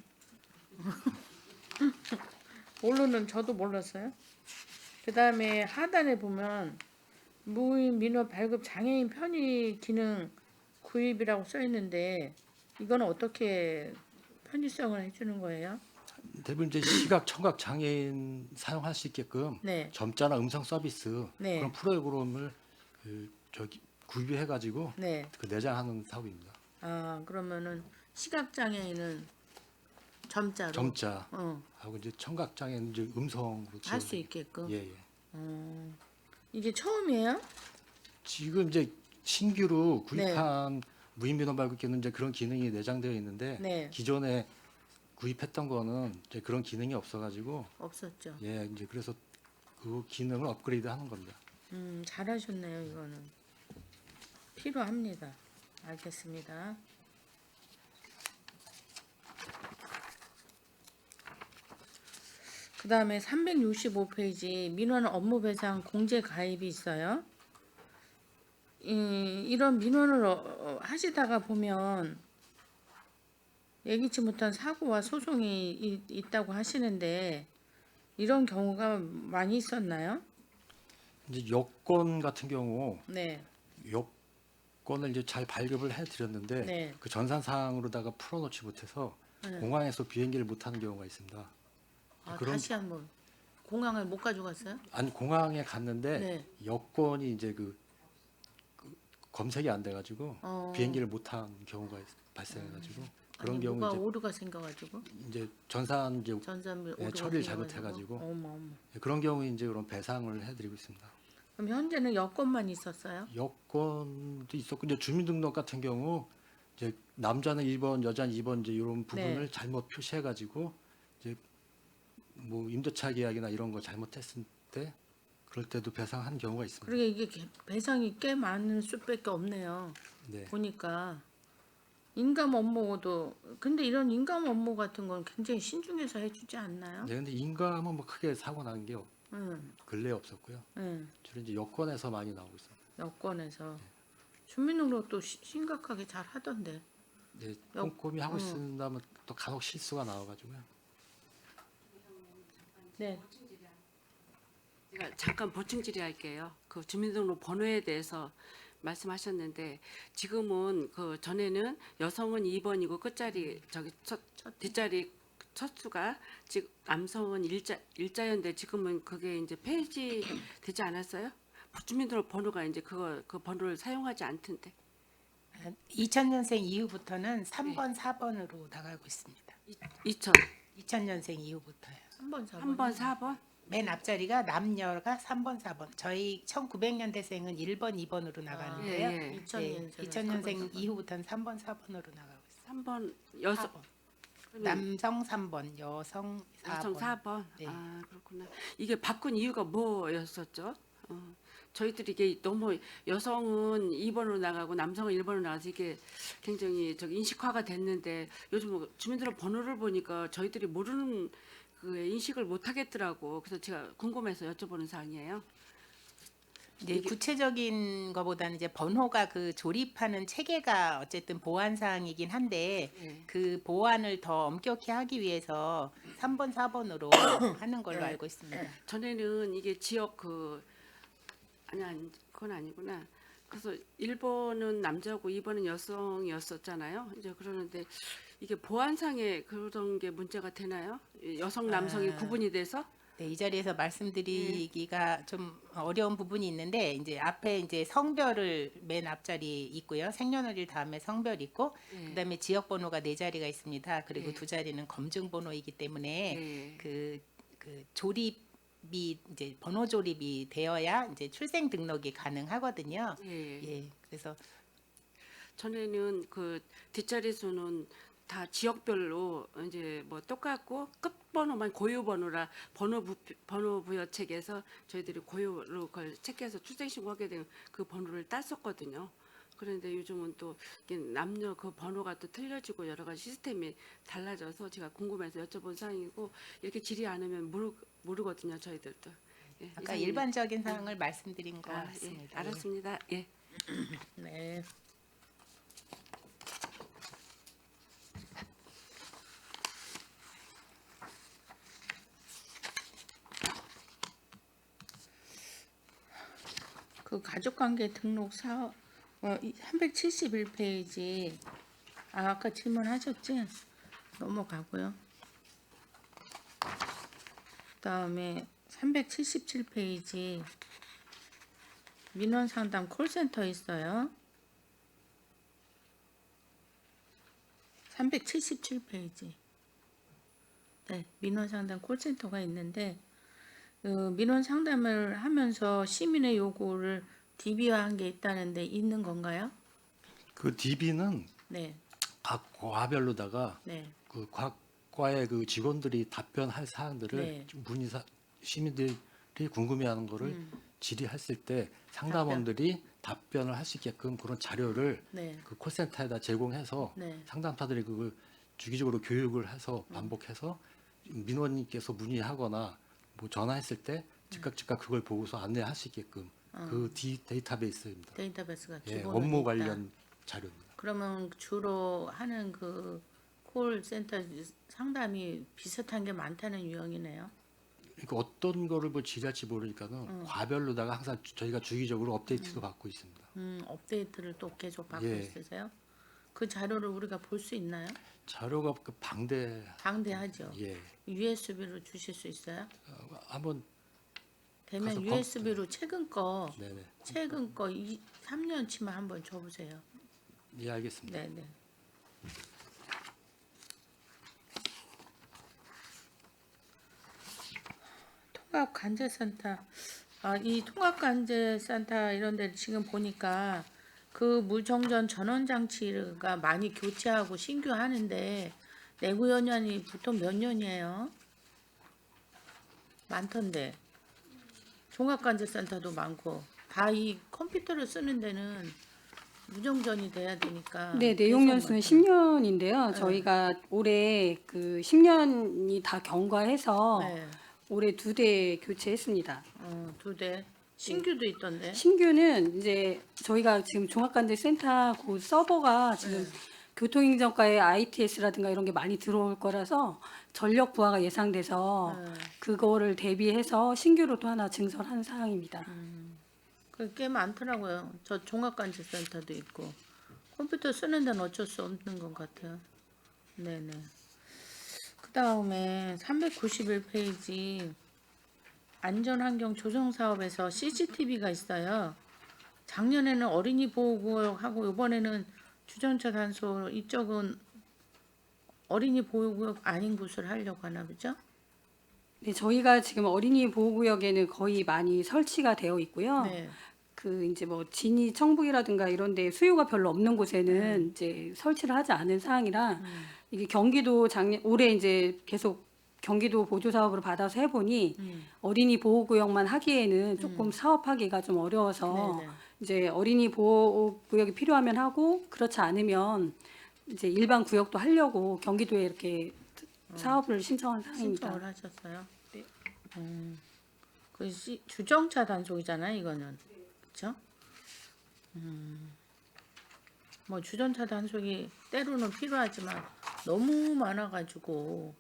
모르는 저도 몰랐어요. 그 다음에 하단에 보면 무인 민원 발급 장애인 편의 기능 구입이라고 써 있는데 이거는 어떻게 편의성을 해주는 거예요? 대부분 이제 시각 청각 장애인 사용할 수 있게끔 네. 점자나 음성 서비스 네. 그런 프로그램을 구입해가지고 네. 그 내장하는 사업입니다. 아 그러면은 시각 장애인은 점자로 점자 어, 하고 이제 청각 장애인 이제 음성으로 할 수 지원을- 있게끔. 예, 예. 이게 처음이에요? 지금 이제 신규로 구입한 무인 민원 발급기는 이제 그런 기능이 내장되어 있는데 네. 기존에 구입했던 거는 이제 그런 기능이 없어가지고 없었죠. 예 이제 그래서 그 기능을 업그레이드하는 겁니다. 잘하셨네요. 이거는 필요합니다. 알겠습니다. 그 다음에 365페이지 민원 업무 배상 공제 가입이 있어요. 이런 민원을 하시다가 보면 예기치 못한 사고와 소송이 있다고 하시는데 이런 경우가 많이 있었나요? 이제 여권 같은 경우 네, 여권을 이제 잘 발급을 해드렸는데 네. 그 전산 사항으로다가 풀어놓지 못해서 네. 공항에서 비행기를 못하는 경우가 있습니다. 아, 그런- 다시 한번 공항을 못 가져갔어요? 아니 공항에 갔는데 네. 여권이 이제 그 검색이 안 돼가지고 어. 비행기를 못한 경우가 발생해가지고 그런 아니, 경우 뭐가 이제 오류가 생겨가지고 이제 전산 이제 전산 예, 오류가 처리를 생겨가지고. 잘못해가지고. 어머. 그런 경우에 이제 그런 배상을 해드리고 있습니다. 그럼 현재는 여권만 있었어요? 여권도 있었고 이제 주민등록 같은 경우 이제 남자는 1번, 여자는 2번 이제 이런 부분을 네. 잘못 표시해가지고 이제 뭐 임대차 계약이나 이런 거 잘못했을 때 그럴 때도 배상한 경우가 있습니다. 그러게 이게 배상이 꽤 많을 수밖에 없네요. 네. 보니까 인감 업무도 근데 이런 인감 업무 같은 건 굉장히 신중해서 해주지 않나요? 네, 근데 인감은 뭐 크게 사고 난 게 응, 근래에 없었고요. 응. 주로 이제 여권에서 많이 나오고 있습니다. 여권에서 주민등록도 심각하게 잘 하던데. 이제 여- 꼼꼼히 하고 있다면 또 간혹 실수가 나와가지고요. 네. 제가 잠깐 보충 질의할게요. 그 주민등록 번호에 대해서 말씀하셨는데 지금은 그 전에는 여성은 2번이고 끝자리 저기 뒷자리 첫 수가 지금 남성은 일자였는데 지금은 그게 이제 폐지되지 않았어요? 주민등록 번호가 이제 그 번호를 사용하지 않던데. 2000년생 이후부터는 3번, 4번으로 나가고 있습니다. 2000 2000년생 이후부터요. 3번, 4번. 3번 4번. 맨 앞자리가 남녀가 3번, 4번. 저희 1900년대생은 1번, 2번으로 나가는데요. 예, 예. 2000년생 이후부터는 3번, 4번으로 나가고 있습니다. 3번 여성 4번. 남성 3번, 여성 4번. 여성 4번. 네. 아 그렇구나. 이게 바꾼 이유가 뭐였었죠? 저희들이 이게 너무 여성은 2번으로 나가고 남성은 1번으로 나가서 이게 굉장히 저기 인식화가 됐는데 요즘 주민등록 번호를 보니까 저희들이 모르는 그 인식을 못 하겠더라고. 그래서 제가 궁금해서 여쭤보는 사항이에요. 이제 구체적인 것보다는 이제 번호가 그 조립하는 체계가 어쨌든 보안 사항이긴 한데 네. 그 보안을 더 엄격히 하기 위해서 3번, 4번으로 하는 걸로 알고 있습니다. 전에는 이게 지역 아니 그건 아니구나. 그래서 1번은 남자고 2번은 여성이었었잖아요. 이제 그러는데 이게 보안상에 그런 게 문제가 되나요? 여성 남성이 구분이 돼서? 네, 이 자리에서 말씀드리기가 좀 어려운 부분이 있는데 이제 앞에 이제 성별을 맨 앞자리에 있고요. 생년월일 다음에 성별 있고 네. 그다음에 지역 번호가 4자리가 있습니다. 그리고 네. 2자리는 검증 번호이기 때문에 네. 그 조립이 이제 번호 조립이 되어야 이제 출생 등록이 가능하거든요. 예. 예. 그래서 전에는 그 뒷자리 수는 다 지역별로 이제 뭐 똑같고 끝번호만 고유 번호라 번호 부여책에서 저희들이 고유로 그걸 체크해서 출생신고하게 된 그 번호를 땄었거든요. 그런데 요즘은 또 이게 남녀 그 번호가 또 틀려지고 여러 가지 시스템이 달라져서 제가 궁금해서 여쭤본 사항이고 이렇게 질의 않으면 모르거든요, 저희들도. 예, 아까 이상입니다. 일반적인 사항을 말씀드린 것 아, 같습니다. 예, 알았습니다. 예. 네. 그 가족관계 등록 371페이지 아까 질문하셨지? 넘어가고요. 그다음에 377페이지 민원상담 콜센터 있어요. 377페이지. 네, 민원상담 콜센터가 있는데 그 민원 상담을 하면서 시민의 요구를 DB화한 게 있다는데 있는 건가요? 그 DB는 네, 각 과별로다가 네, 그 각 과의 그 직원들이 답변할 사항들을 네. 시민들이 궁금해하는 거를 질의했을 때 상담원들이 답변을 할 수 있게끔 그런 자료를 네, 그 콜센터에다 제공해서 네. 상담사들이 그걸 주기적으로 교육을 해서 반복해서 민원인께서 문의하거나 뭐 전화했을 때 즉각 그걸 보고서 안내할 수 있게끔 그 데이터베이스입니다. 데이터베이스가 예, 기본으로 업무 있다. 관련 자료입니다. 그러면 주로 하는 그 콜센터 상담이 비슷한 게 많다는 유형이네요. 그러니까 어떤 거를 뭐 질의할지 모르니까는 과별로다가 항상 저희가 주기적으로 업데이트도 받고 있습니다. 업데이트를 또 계속 받고 예. 있으세요? 그 자료를 우리가 볼 수 있나요? 자료가 그 방대하죠. 예 USB로 주실 수 있어요? 한번 되면 가서 USB로 최근 거 네네 3년치만 한번 줘보세요. 예 알겠습니다. 네네. 통합간제센터. 이 통합간제센터 이런 데 지금 보니까 그 무정전 전원장치가 많이 교체하고 신규 하는데 내구 연연이 보통 몇 년이에요? 많던데. 종합간제센터도 많고 다 이 컴퓨터를 쓰는 데는 무정전이 돼야 되니까 네, 내용 계속 연수는 많잖아요. 10년인데요. 저희가 올해 그 10년이 다 경과해서 네. 올해 2대 교체했습니다. 2대. 신규도 있던데. 신규는 이제 저희가 지금 종합관제센터 그 서버가 지금 교통행정과의 ITS라든가 이런 게 많이 들어올 거라서 전력 부하가 예상돼서 그거를 대비해서 신규로 또 하나 증설한 사항입니다. 꽤 많더라고요. 저 종합간제센터도 있고 컴퓨터 쓰는 데는 어쩔 수 없는 것 같아요. 네네. 그 다음에 391페이지 안전환경 조성 사업에서 CCTV가 있어요. 작년에는 어린이 보호구역하고 이번에는 주전차 단소 이쪽은 어린이 보호구역 아닌 곳을 하려고 하나 보죠? 네, 저희가 지금 어린이 보호구역에는 거의 많이 설치가 되어 있고요. 네. 그 이제 뭐 진이 청북이라든가 이런 데 수요가 별로 없는 곳에는 이제 설치를 하지 않은 사항이라 이게 경기도 올해 이제 계속 경기도 보조 사업으로 받아서 해보니 어린이 보호구역만 하기에는 조금 사업하기가 좀 어려워서 네네. 이제 어린이 보호구역이 필요하면 하고 그렇지 않으면 이제 일반 구역도 하려고 경기도에 이렇게 사업을 신청한 사항입니다. 신청을 하셨어요? 네. 그 주정차 단속이잖아요, 이거는. 그렇죠? 뭐 주전차 단속이 때로는 필요하지만 너무 많아가지고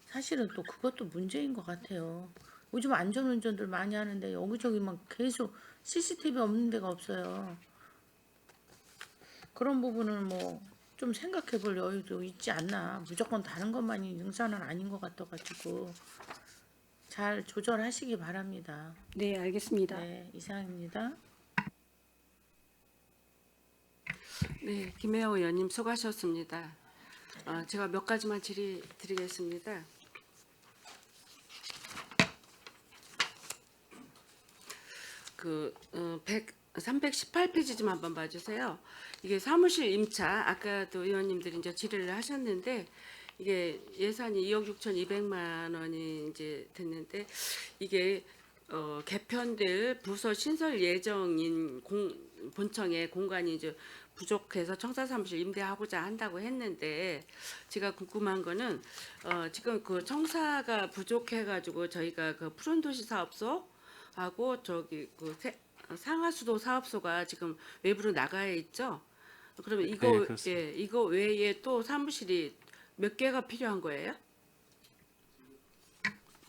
사실은 또 그것도 문제인 것 같아요. 요즘 안전운전들 많이 하는데 여기저기 막 계속 CCTV 없는 데가 없어요. 그런 부분은 뭐 좀 생각해 볼 여유도 있지 않나. 무조건 다른 것만이 능사는 아닌 것 같아가지고 잘 조절하시기 바랍니다. 네, 알겠습니다. 네, 이상입니다. 네, 김혜영 의원님 수고하셨습니다. 제가 몇 가지만 질의 드리겠습니다. 그 318페이지 좀 한번 봐주세요. 이게 사무실 임차 아까도 의원님들이 이제 질의를 하셨는데 이게 예산이 2억 6,200만 원이 이제 됐는데 이게 개편될 부서 신설 예정인 본청의 공간이 이제 부족해서 청사 사무실 임대하고자 한다고 했는데 제가 궁금한 거는 지금 그 청사가 부족해가지고 저희가 그 푸른도시 사업소하고 저기 그 상하수도 사업소가 지금 외부로 나가 있죠. 그러면 이거 네, 그렇습니다. 예, 이거 외에 또 사무실이 몇 개가 필요한 거예요?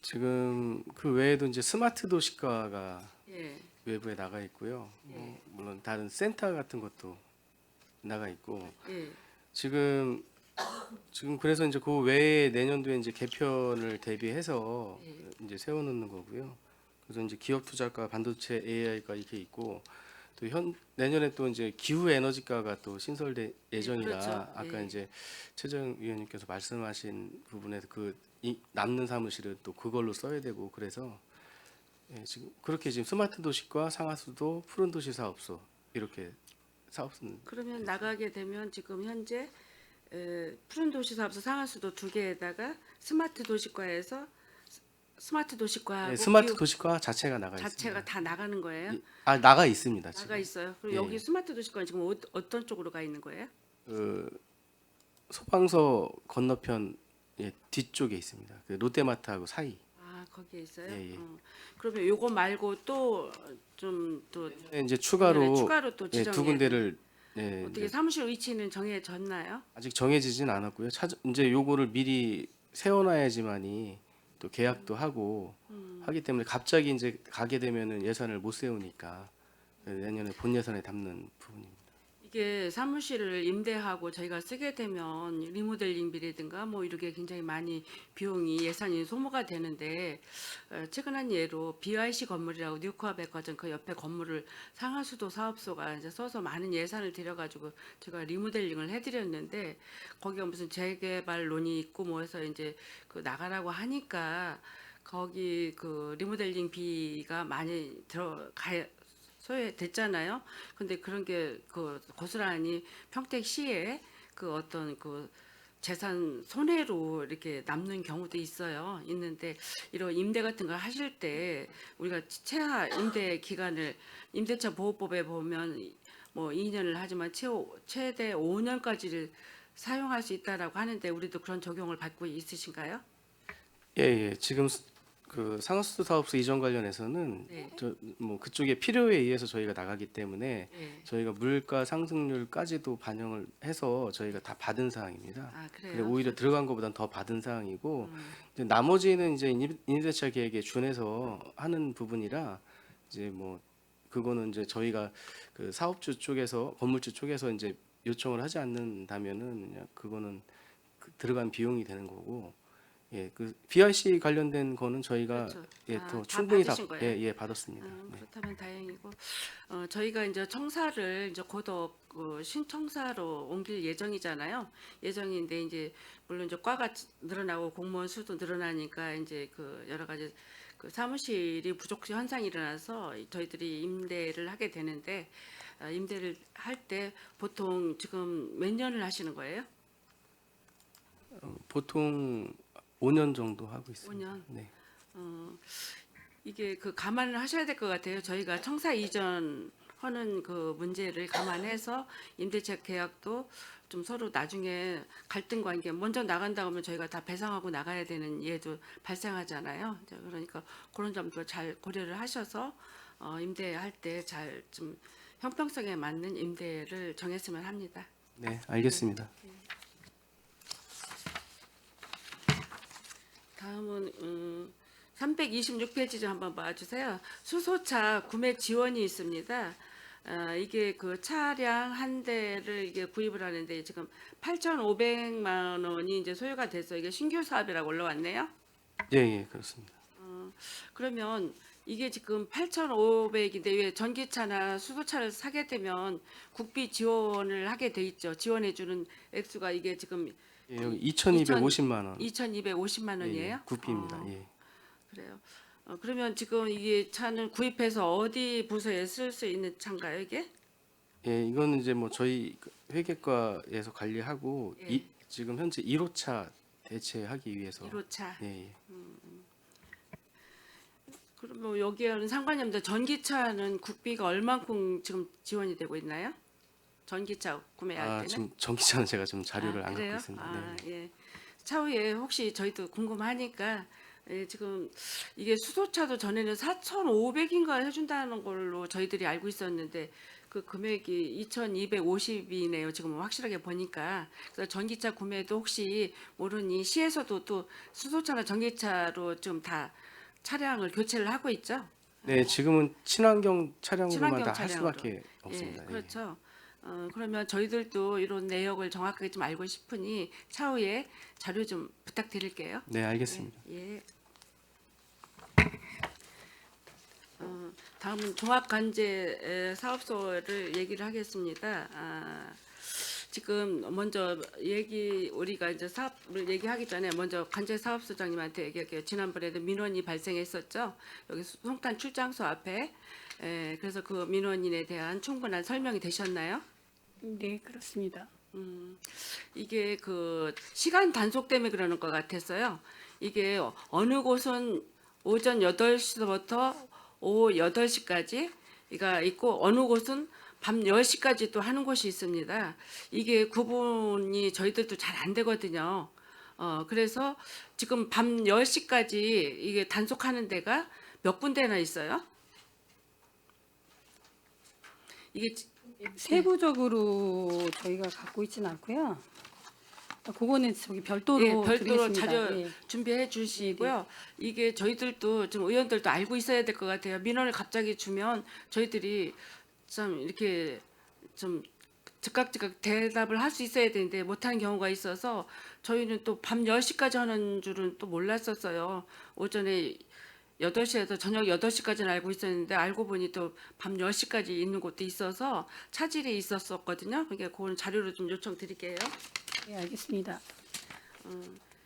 지금 그 외에도 이제 스마트 도시과가 예. 외부에 나가 있고요. 물론 다른 센터 같은 것도 나가 있고 예. 지금 그래서 이제 그 외에 내년도에 이제 개편을 대비해서 이제 세워놓는 거고요. 그래서 이제 기업 투자과, 반도체 AI가 이렇게 있고 또 내년에 또 이제 기후 에너지과가 또 신설될 예정이라 그렇죠. 아까 예. 이제 최정 위원님께서 말씀하신 부분에서 남는 사무실은 또 그걸로 써야 되고 그래서 지금 그렇게 지금 스마트 도시과, 상하수도, 푸른 도시 사업소 이렇게 사업소는 그러면 나가게 되면 지금 현재 푸른 도시 사업소 상하수도 2개에다가 스마트 도시과에서 스마트 도시과하고 네, 스마트 기후 도시과 자체가 나가 자체가 있습니다. 다 나가는 거예요? 나가 있습니다. 나가 지금. 있어요. 그리고 예, 여기 예. 스마트 도시과는 지금 어떤 쪽으로 가 있는 거예요? 그 소방서 건너편 뒤쪽에 있습니다. 그 롯데마트하고 사이. 아 거기에 있어요. 예, 예. 그러면 요거 말고 또 좀 또 이제 추가로 또 두 지정해. 군데를 어떻게 사무실 위치는 정해졌나요? 아직 정해지진 않았고요. 이제 요거를 미리 세워놔야지만이 또 계약도 하고 하기 때문에 갑자기 이제 가게 되면은 예산을 못 세우니까 내년에 본 예산에 담는 부분입니다. 이게 사무실을 임대하고 저희가 쓰게 되면 리모델링 비라든가 뭐 이렇게 굉장히 많이 비용이 예산이 소모가 되는데 최근 한 예로 BIC 건물이라고 뉴코아 백화점 그 옆에 건물을 상하수도 사업소가 이제 써서 많은 예산을 들여가지고 제가 리모델링을 해드렸는데 거기가 무슨 재개발론이 있고 뭐 해서 이제 그 나가라고 하니까 거기 그 리모델링 비가 많이 들어가 소외됐잖아요. 근데 그런 게 그 고스란히 평택시에 그 어떤 그 재산 손해로 이렇게 남는 경우도 있어요. 있는데 이런 임대 같은 걸 하실 때 우리가 최하 임대 기간을 임대차 보호법에 보면 뭐 2년을 하지만 최대 5년까지를 사용할 수 있다라고 하는데 우리도 그런 적용을 받고 있으신가요? 예. 지금 그 상하수도 사업소 이전 관련해서는 네. 뭐 그쪽에 필요에 의해서 저희가 나가기 때문에 네. 저희가 물가 상승률까지도 반영을 해서 저희가 다 받은 사항입니다. 아 그래 그래요? 오히려 들어간 것보다는 더 받은 사항이고 이제 나머지는 이제 임대차 계획에 준해서 하는 부분이라 이제 뭐 그거는 이제 저희가 그 사업주 쪽에서 건물주 쪽에서 이제 요청을 하지 않는다면은 그냥 그거는 들어간 비용이 되는 거고 그 BIC 관련된 거는 저희가 그렇죠. 또 다 충분히 받으신 거예요? 받았습니다. 네. 그렇다면 다행이고 저희가 이제 청사를 이제 곧 신청사로 옮길 예정이잖아요. 예정인데 이제 물론 이제 과가 늘어나고 공무원 수도 늘어나니까 이제 그 여러 가지 그 사무실이 부족 현상이 일어나서 저희들이 임대를 하게 되는데 임대를 할 때 보통 지금 몇 년을 하시는 거예요? 보통 5년 정도 하고 있습니다. 5년? 네. 이게 그 감안을 하셔야 될 것 같아요. 저희가 청사 이전하는 그 문제를 감안해서 임대차 계약도 좀 서로 나중에 갈등 관계 먼저 나간다 하면 저희가 다 배상하고 나가야 되는 예도 발생하잖아요. 이제 그러니까 그런 점도 잘 고려를 하셔서 임대할 때 잘 좀 형평성에 맞는 임대를 정했으면 합니다. 네, 알겠습니다. 다음은 326페이지 좀 한번 봐주세요. 수소차 구매 지원이 있습니다. 이게 그 차량 한 대를 이게 구입을 하는데 지금 8,500만 원이 이제 소요가 돼서 이게 신규 사업이라고 올라왔네요. 예, 그렇습니다. 그러면 이게 지금 8,500인데 왜 전기차나 수소차를 사게 되면 국비 지원을 하게 돼 있죠. 지원해주는 액수가 이게 지금 여기 2,250만 원. 2,250만 원이에요? 국비입니다. 예. 그래요. 그러면 지금 이게 차는 구입해서 어디 부서에 쓸 수 있는 차인가요, 이게? 예, 이거는 이제 뭐 저희 그 회계과에서 관리하고 예. 지금 현재 1호차 대체하기 위해서 1호차. 예, 예. 그러면 여기에는 상관이 없는데 전기차는 국비가 얼만큼 지금 지원이 되고 있나요? 전기차 구매할 때는? 지금 전기차는 제가 좀 자료를 안 그래요? 갖고 있습니다. 네. 예. 차후에 혹시 저희도 궁금하니까 지금 이게 수소차도 전에는 4,500인가 해준다는 걸로 저희들이 알고 있었는데 그 금액이 2,250이네요. 지금 확실하게 보니까. 그래서 전기차 구매도 혹시 모르니 시에서도 또 수소차나 전기차로 좀 다 차량을 교체를 하고 있죠? 네, 지금은 친환경 차량으로만 친환경 다 할 차량으로. 수밖에 없습니다. 예, 예. 그렇죠. 그러면 저희들도 이런 내역을 정확하게 좀 알고 싶으니 차후에 자료 좀 부탁드릴게요. 네, 알겠습니다. 예. 다음은 종합관제 사업소를 얘기를 하겠습니다. 지금 먼저 우리가 이제 사업을 얘기하기 전에 먼저 관제 사업소장님한테 얘기할게요. 지난번에도 민원이 발생했었죠. 여기 송탄 출장소 앞에. 그래서 그 민원인에 대한 충분한 설명이 되셨나요? 네, 그렇습니다. 이게 그 시간 단속 때문에 그러는 것 같았어요. 이게 어느 곳은 오전 8시부터 오후 8시까지가 있고 어느 곳은 밤 10시까지 또 하는 곳이 있습니다. 이게 구분이 저희들도 잘 안 되거든요. 그래서 지금 밤 10시까지 이게 단속하는 데가 몇 군데나 있어요? 이게 세부적으로 저희가 갖고 있지는 않고요. 그거는 저기 별도로 예, 별도로 드리겠습니다. 자료 예. 준비해 주시고요. 이게 저희들도 좀 의원들도 알고 있어야 될 것 같아요. 민원을 갑자기 주면 저희들이 좀 이렇게 좀 즉각 대답을 할 수 있어야 되는데 못하는 경우가 있어서 저희는 또 밤 10시까지 하는 줄은 또 몰랐었어요. 오전에 8시에서 저녁 8시까지는 알고 있었는데 알고 보니 또 밤 10시까지 있는 곳도 있어서 차질이 있었었거든요. 그러니까 그건 자료로 좀 요청드릴게요. 네, 알겠습니다.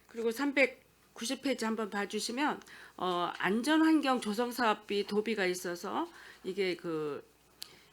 그리고 390페이지 한번 봐주시면 안전환경 조성 사업비 도비가 있어서 이게 그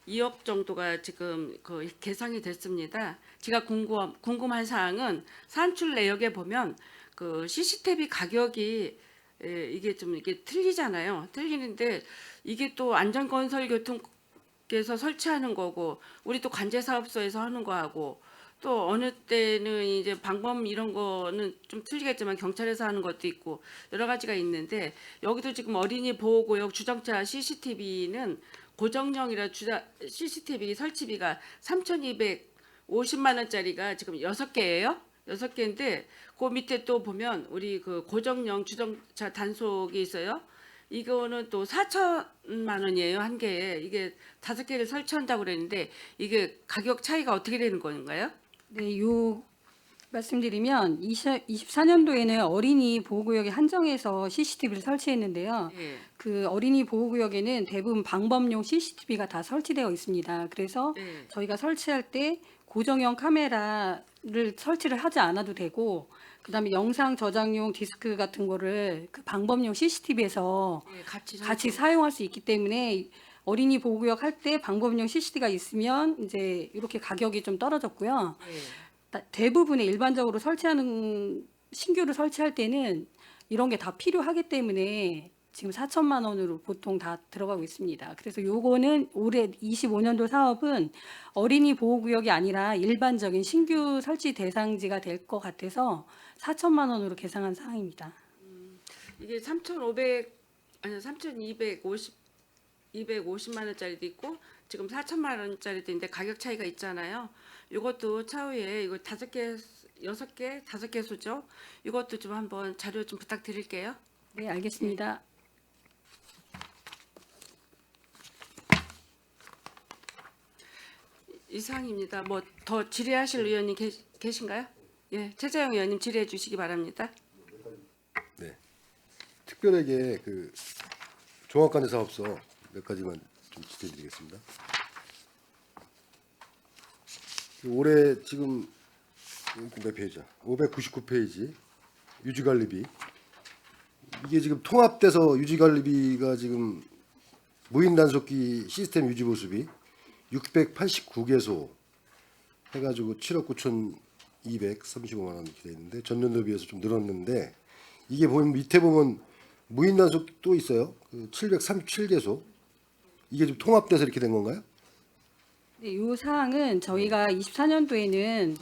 2억 정도가 지금 그 계상이 됐습니다. 제가 궁금한 사항은 산출 내역에 보면 그 CCTV 가격이 이게 좀 이게 틀리잖아요. 틀리는데 이게 또 안전건설교통께서 설치하는 거고 우리 또 관제사업소에서 하는 거하고 또 어느 때는 이제 방범 이런 거는 좀 틀리겠지만 경찰에서 하는 것도 있고 여러 가지가 있는데 여기도 지금 어린이 보호구역 주정차 CCTV는 고정형이라 CCTV 설치비가 3,250만 원짜리가 지금 6개예요. 6개인데 그 밑에 또 보면 우리 그 고정형 주정차 단속이 있어요. 이거는 또 4천만 원이에요. 한 개에. 이게 5개를 설치한다고 그랬는데 이게 가격 차이가 어떻게 되는 건가요? 네, 요 말씀드리면 24년도에는 어린이 보호구역에 한정해서 CCTV를 설치했는데요. 예. 그 어린이 보호구역에는 대부분 방범용 CCTV가 다 설치되어 있습니다. 그래서 예. 저희가 설치할 때 고정형 카메라를 설치를 하지 않아도 되고 그다음에 영상 저장용 디스크 같은 거를 그 방범용 CCTV에서 예, 같이 사용할 수 있기 때문에 어린이 보호구역 할 때 방범용 CCTV가 있으면 이제 이렇게 가격이 좀 떨어졌고요. 예. 대부분의 일반적으로 설치하는 신규를 설치할 때는 이런 게 다 필요하기 때문에 지금 4천만 원으로 보통 다 들어가고 있습니다. 그래서 요거는 올해 25년도 사업은 어린이 보호구역이 아니라 일반적인 신규 설치 대상지가 될 것 같아서 4천만 원으로 계상한 사항입니다. 이게 250만 원짜리도 있고 지금 4천만 원짜리도 있는데 가격 차이가 있잖아요. 이것도 차후에 이거 5개, 6개, 5개소죠. 이것도 좀 한번 자료 좀 부탁드릴게요. 네, 알겠습니다. 이상입니다. 뭐 더 질의하실 의원님 계신가요? 예, 최재형 의원님 질의해 주시기 바랍니다. 네. 특별하게 그 종합관제 사업소 몇 가지만 좀 지적드리겠습니다. 올해 지금 몇 페이지야? 599페이지 유지관리비 이게 지금 통합돼서 유지관리비가 지금 무인 단속기 시스템 유지 보수비 689개소 해가지고 7억 9,235만 원 이렇게 돼 있는데 전년도에 비해서 좀 늘었는데 이게 보면 밑에 보면 무인 단속도 있어요. 그 737개소 이게 좀 통합돼서 이렇게 된 건가요? 네, 이 사항은 저희가 24년도에는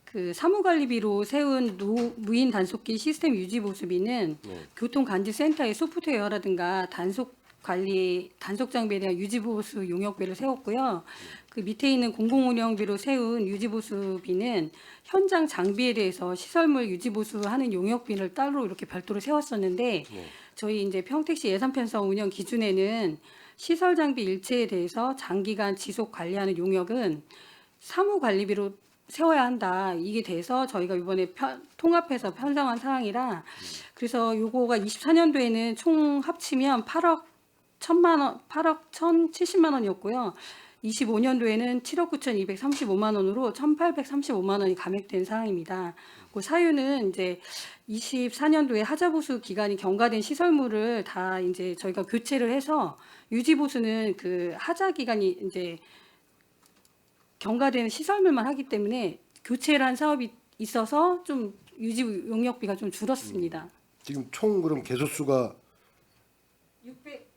그 사무관리비로 세운 무인 단속기 시스템 유지 보수비는 교통간지센터의 소프트웨어라든가 단속 장비에 대한 유지 보수 용역비를 세웠고요. 그 밑에 있는 공공운영비로 세운 유지 보수비는 현장 장비에 대해서 시설물 유지 보수하는 용역비를 따로 이렇게 별도로 세웠었는데 저희 이제 평택시 예산 편성 운영 기준에는 시설 장비 일체에 대해서 장기간 지속 관리하는 용역은 사무 관리비로 세워야 한다. 이게 돼서 저희가 이번에 통합해서 편성한 사항이라 그래서 요거가 24년도에는 총 합치면 8억 1,070만 원이었고요. 25년도에는 7억 9,235만 원으로 1,835만 원이 감액된 사항입니다. 그 사유는 이제 24년도에 하자 보수 기간이 경과된 시설물을 다 이제 저희가 교체를 해서 유지 보수는 그 하자 기간이 이제 경과되는 시설물만 하기 때문에 교체를 한 사업이 있어서 좀 유지 용역비가 좀 줄었습니다. 지금 총 그럼 개소수가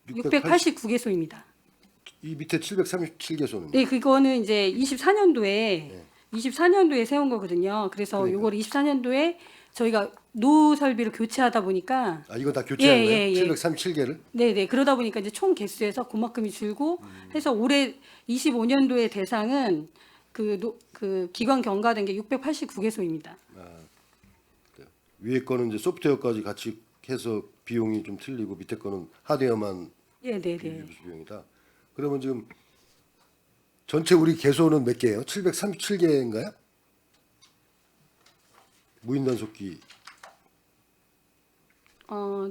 689개소입니다. 이 밑에 737개소는 네, 그거는 이제 24년도에 세운 거거든요. 그래서 그러니까. 요거를 24년도에 저희가 노 설비를 교체하다 보니까 이거 다 교체한 예, 거예요? 예, 예. 737개를? 네네 그러다 보니까 이제 총 개수에서 그만큼이 줄고 해서 올해 25년도의 대상은 그 기관 경과된 게 689개소입니다. 위에 거는 이제 소프트웨어까지 같이 해서 비용이 좀 틀리고 밑에 거는 하드웨어만 네네네. 비용이다. 그러면 지금 전체 우리 개소는 몇 개예요? 737개인가요? 무인 단속기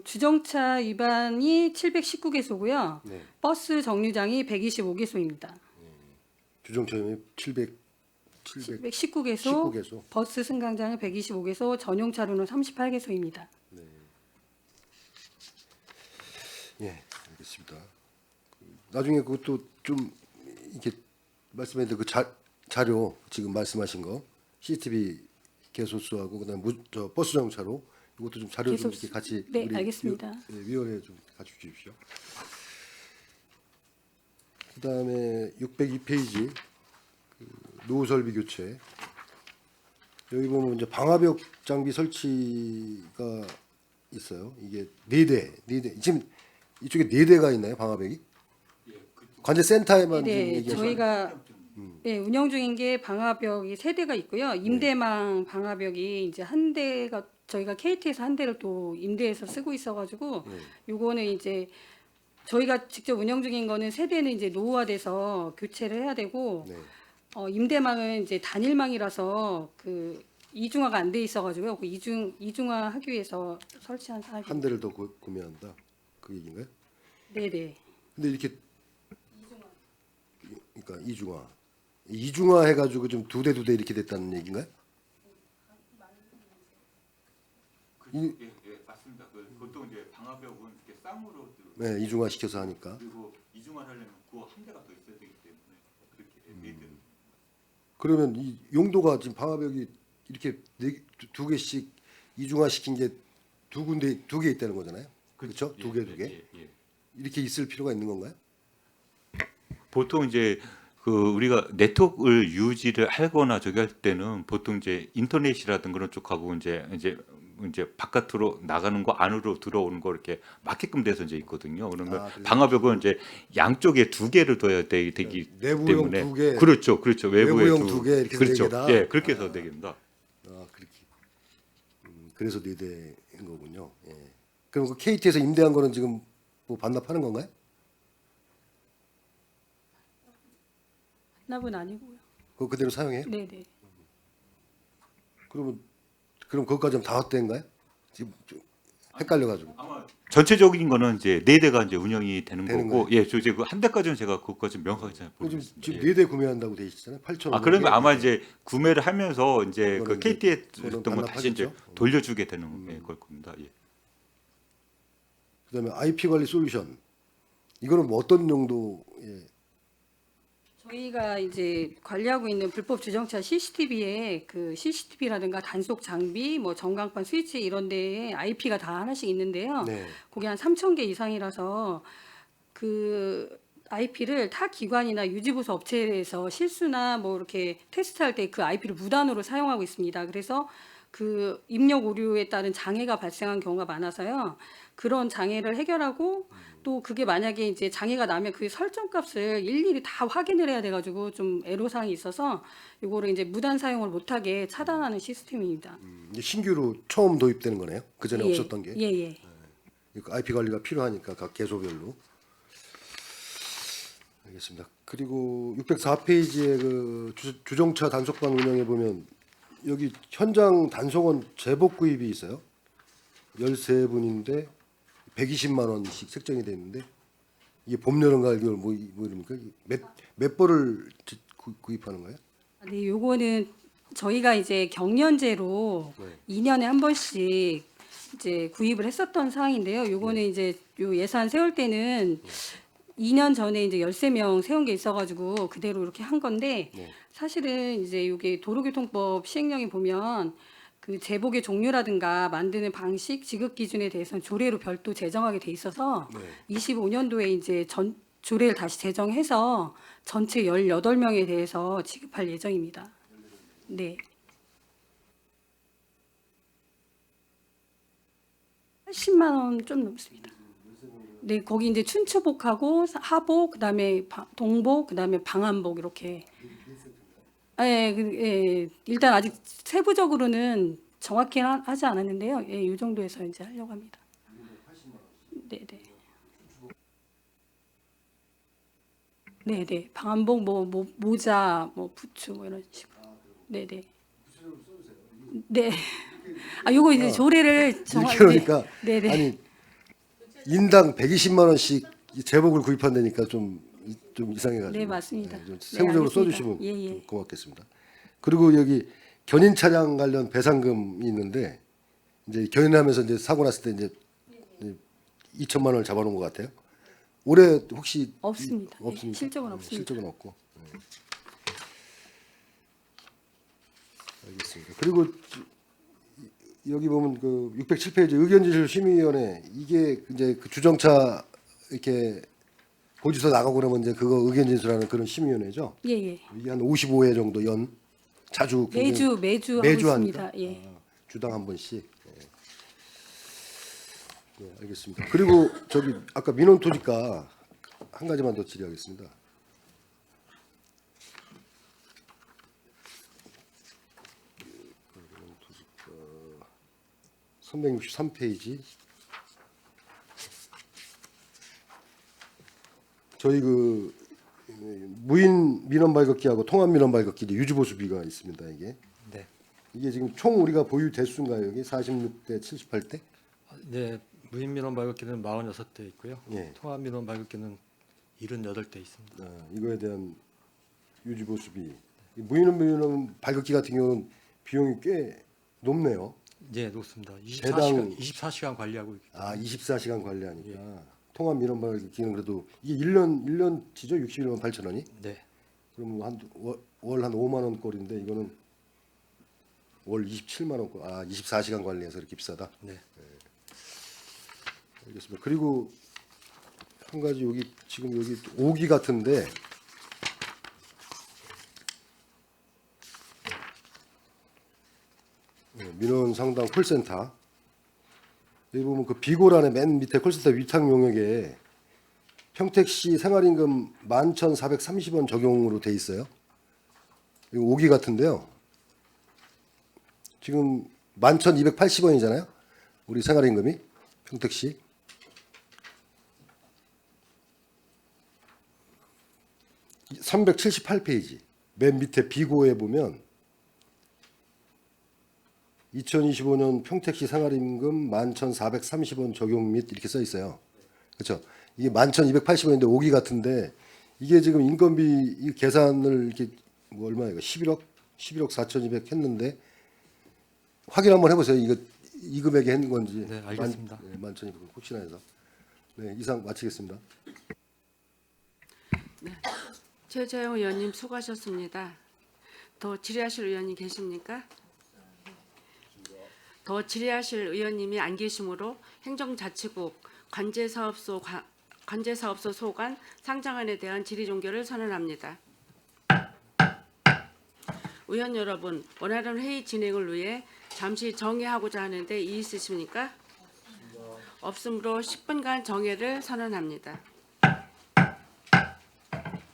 주정차 위반이 719개소고요. 네. 버스 정류장이 125개소입니다. 주정차임이 719개소, 19개소. 버스 승강장은 125개소, 전용 차로는 38개소입니다. 예, 알겠습니다. 나중에 그것도 좀 이렇게 말씀했는데 그 자료 지금 말씀하신 거 CCTV 개소수하고 그다음 저 버스 정차로 이것도 좀 자료 좀 이렇게 같이 네, 우리 알겠습니다. 위원회에 좀 같이 주십시오. 그다음에 602페이지 노후 설비 교체 여기 보면 이제 방화벽 장비 설치가 있어요. 이게 4대 지금 이쪽에 4대가 있나요 방화벽이? 관제 센터에만 지금 네, 얘기하시는 저희가 네, 운영 중인 게 방화벽이 3대가 있고요. 임대망 방화벽이 이제 한 대가 저희가 KT에서 한 대를 또 임대해서 쓰고 있어가지고 요거는 이제 저희가 직접 운영 중인 거는 3대는 이제 노후화돼서 교체를 해야 되고 네. 임대망은 이제 단일망이라서 그 이중화가 안 돼 있어가지고요. 그 이중화 하기 위해서 설치한 사항이. 한 대를 더 구매한다. 그 얘기인가요? 네네. 근데 이렇게 그러니까 이중화 해가지고 좀 2대 이렇게 됐다는 얘기인가요? 예, 맞습니다. 보통 이제 방화벽은 이렇게 쌍으로 네, 이중화 시켜서 하니까. 그리고 이중화를 하려면 그 한 대가 더 있어야 되기 때문에 그렇게 네 대. 그러면 이 용도가 지금 방화벽이 이렇게 2개씩 이중화 시킨 게 2개 있다는 거잖아요. 그렇죠? 두 개. 예. 이렇게 있을 필요가 있는 건가요? 보통 이제 그 우리가 네트워크를 유지를 하거나 저기 할 때는 보통 이제 인터넷이라든 그런 쪽하고 이제 바깥으로 나가는 거 안으로 들어오는 거 이렇게 맞게끔 돼서 이제 있거든요. 그러면 그래요? 방화벽은 이제 양쪽에 2개를 둬야 되기 내부용 때문에 2개, 그렇죠. 외부에 외부용 2개 이렇게 그렇죠. 4개다. 예, 그렇게 해서 4개입니다. 그렇게. 그래서 4대인 거군요. 예. 그럼 그 KT에서 임대한 거는 지금 뭐 반납하는 건가요? 반납은 아니고요. 그거 그대로 사용해요? 네네. 그럼 그것까지는 다 헛된가요? 지금 좀 헷갈려가지고. 전체적인 거는 이제 4대가 이제 운영이 되는 되는 거고, 예, 저 이제 그 한 대까지는 제가 그것까지 명확하게 잘 모르겠습니다. 지금 예. 4대 구매한다고 돼 있잖아요. 8,000원. 그러면 아마 이제 구매를 하면서 이제 그 그거는 KT에 그거는 했던 거 다시 이제 반납하겠죠. 돌려주게 되는 걸 겁니다. 예. 그다음에 IP 관리 솔루션 이거는 뭐 어떤 정도의 저희가 이제 관리하고 있는 불법 주정차 CCTV에 그 CCTV라든가 단속 장비, 뭐 전광판 스위치 이런 데에 IP가 다 하나씩 있는데요. 네. 그게 한 3,000개 이상이라서 그 IP를 타 기관이나 유지보수 업체에서 실수나 뭐 이렇게 테스트할 때 그 IP를 무단으로 사용하고 있습니다. 그래서 그 입력 오류에 따른 장애가 발생한 경우가 많아서요. 그런 장애를 해결하고 또 그게 만약에 이제 장애가 나면 그 설정 값을 일일이 다 확인을 해야 돼가지고 좀 애로사항이 있어서 이거를 이제 무단 사용을 못하게 차단하는 시스템입니다. 이제 신규로 처음 도입되는 거네요. 그 전에 예, 없었던 게. 예. IP 관리가 필요하니까 각 개소별로. 알겠습니다. 그리고 604페이지에 그 주정차 단속반 운영에 보면 여기 현장 단속원 제복 구입이 있어요. 13분인데 120만 원씩 책정이 돼 있는데 이게 봄, 여름, 가을, 겨울 뭐 이럽니까? 몇 벌을 구입하는 거예요? 네, 요거는 저희가 이제 경년제로 2년에 한 번씩 이제 구입을 했었던 사항인데요. 요거는 이제 요 예산 세울 때는 2년 전에 이제 13명 세운 게 있어가지고 그대로 이렇게 한 건데 사실은 이제 요게 도로교통법 시행령에 보면 그 제복의 종류라든가 만드는 방식, 지급 기준에 대해서는 조례로 별도 제정하게 돼 있어서 25년도에 이제 조례를 다시 제정해서 전체 18명에 대해서 지급할 예정입니다. 네. 80만 원 좀 넘습니다. 네, 거기 이제 춘추복하고 하복, 그다음에 동복, 그다음에 방한복 이렇게. 예, 일단 아직 세부적으로는 정확히 하지 않았는데요. 예, 이 정도에서 이제 하려고 합니다. 네. 네. 방한복, 뭐 모자, 뭐 부츠 뭐 이런 식으로. 네. 네. 아, 요거 이제 조례를 이렇게 정확히. 그러니까 네. 아니 인당 120만 원씩 이 제복을 구입한다니까 좀 이상해가지고. 네, 맞습니다. 좀 네, 세부적으로 알겠습니다. 써주시면 예. 좀 고맙겠습니다. 그리고 여기 견인 차량 관련 배상금이 있는데 이제 견인하면서 이제 사고 났을 때 이제 2천만 원을 잡아놓은 것 같아요. 올해 혹시 없습니다. 네, 없습니까? 실적은 없습니다. 실적은 없고. 네. 알겠습니다. 그리고 여기 보면 그 607페이지 의견진술 심의위원회 이게 이제 그 주정차 이렇게 보지서 나가고 그러면 이제 그거 의견진술하는 그런 심의위원회죠. 예. 이게 한 55회 정도 자주 굉장히 매주 하고 매주 있습니다. 하니까? 예. 주당 한 번씩. 네, 알겠습니다. 그리고 저기 아까 민원토지가 한 가지만 더 질의하겠습니다. 363페이지. 저희 그 무인 민원 발급기하고 통합 민원 발급기 이제 유지보수비가 있습니다. 이게 지금 총 우리가 보유 대수인가요? 여기 46대 78대? 네, 무인 민원 발급기는 46대 있고요. 예. 통합 민원 발급기는 78대 있습니다. 이거에 대한 유지보수비. 이 무인 민원 발급기 같은 경우는 비용이 꽤 높네요. 네, 높습니다. 대당- 24시간 관리하고 있기 때문에. 24시간 관리하니까. 통합 민원 발급기는 그래도 이게 1년치죠? 61만 8천 원이? 네. 그럼 월 한 5만 원 꼴인데 이거는 월 27만 원 꼴. 24시간 관리해서 이렇게 비싸다. 네. 알겠습니다. 그리고 한 가지 지금 여기 5기 같은데 민원 상담 콜센터 여기 보면 그 비고란의 맨 밑에 콜센터 위탁 용역에 평택시 생활임금 11,430원 적용으로 돼 있어요. 이거 5기 같은데요. 지금 11,280원이잖아요. 우리 생활임금이 평택시. 이 378페이지 맨 밑에 비고에 보면 2025년 평택시 생활임금 11,430원 적용 및 이렇게 써 있어요. 그렇죠? 이게 11,280원인데 5기 같은데 이게 지금 인건비 이 계산을 이렇게 뭐 얼마예요? 11억 4,200 했는데 확인 한번 해보세요. 이거 이 금액에 했는 건지. 네, 알겠습니다. 11,200 혹시나 해서 네, 이상 마치겠습니다. 최재형 의원님 수고하셨습니다. 더 질의하실 의원님 계십니까? 더 질의하실 의원님이 안 계시므로 행정자치국 관제사업소 소관 상장안에 대한 질의 종결을 선언합니다. 의원 여러분, 원활한 회의 진행을 위해 잠시 정회하고자 하는데 이의 있으십니까? 없으므로 10분간 정회를 선언합니다.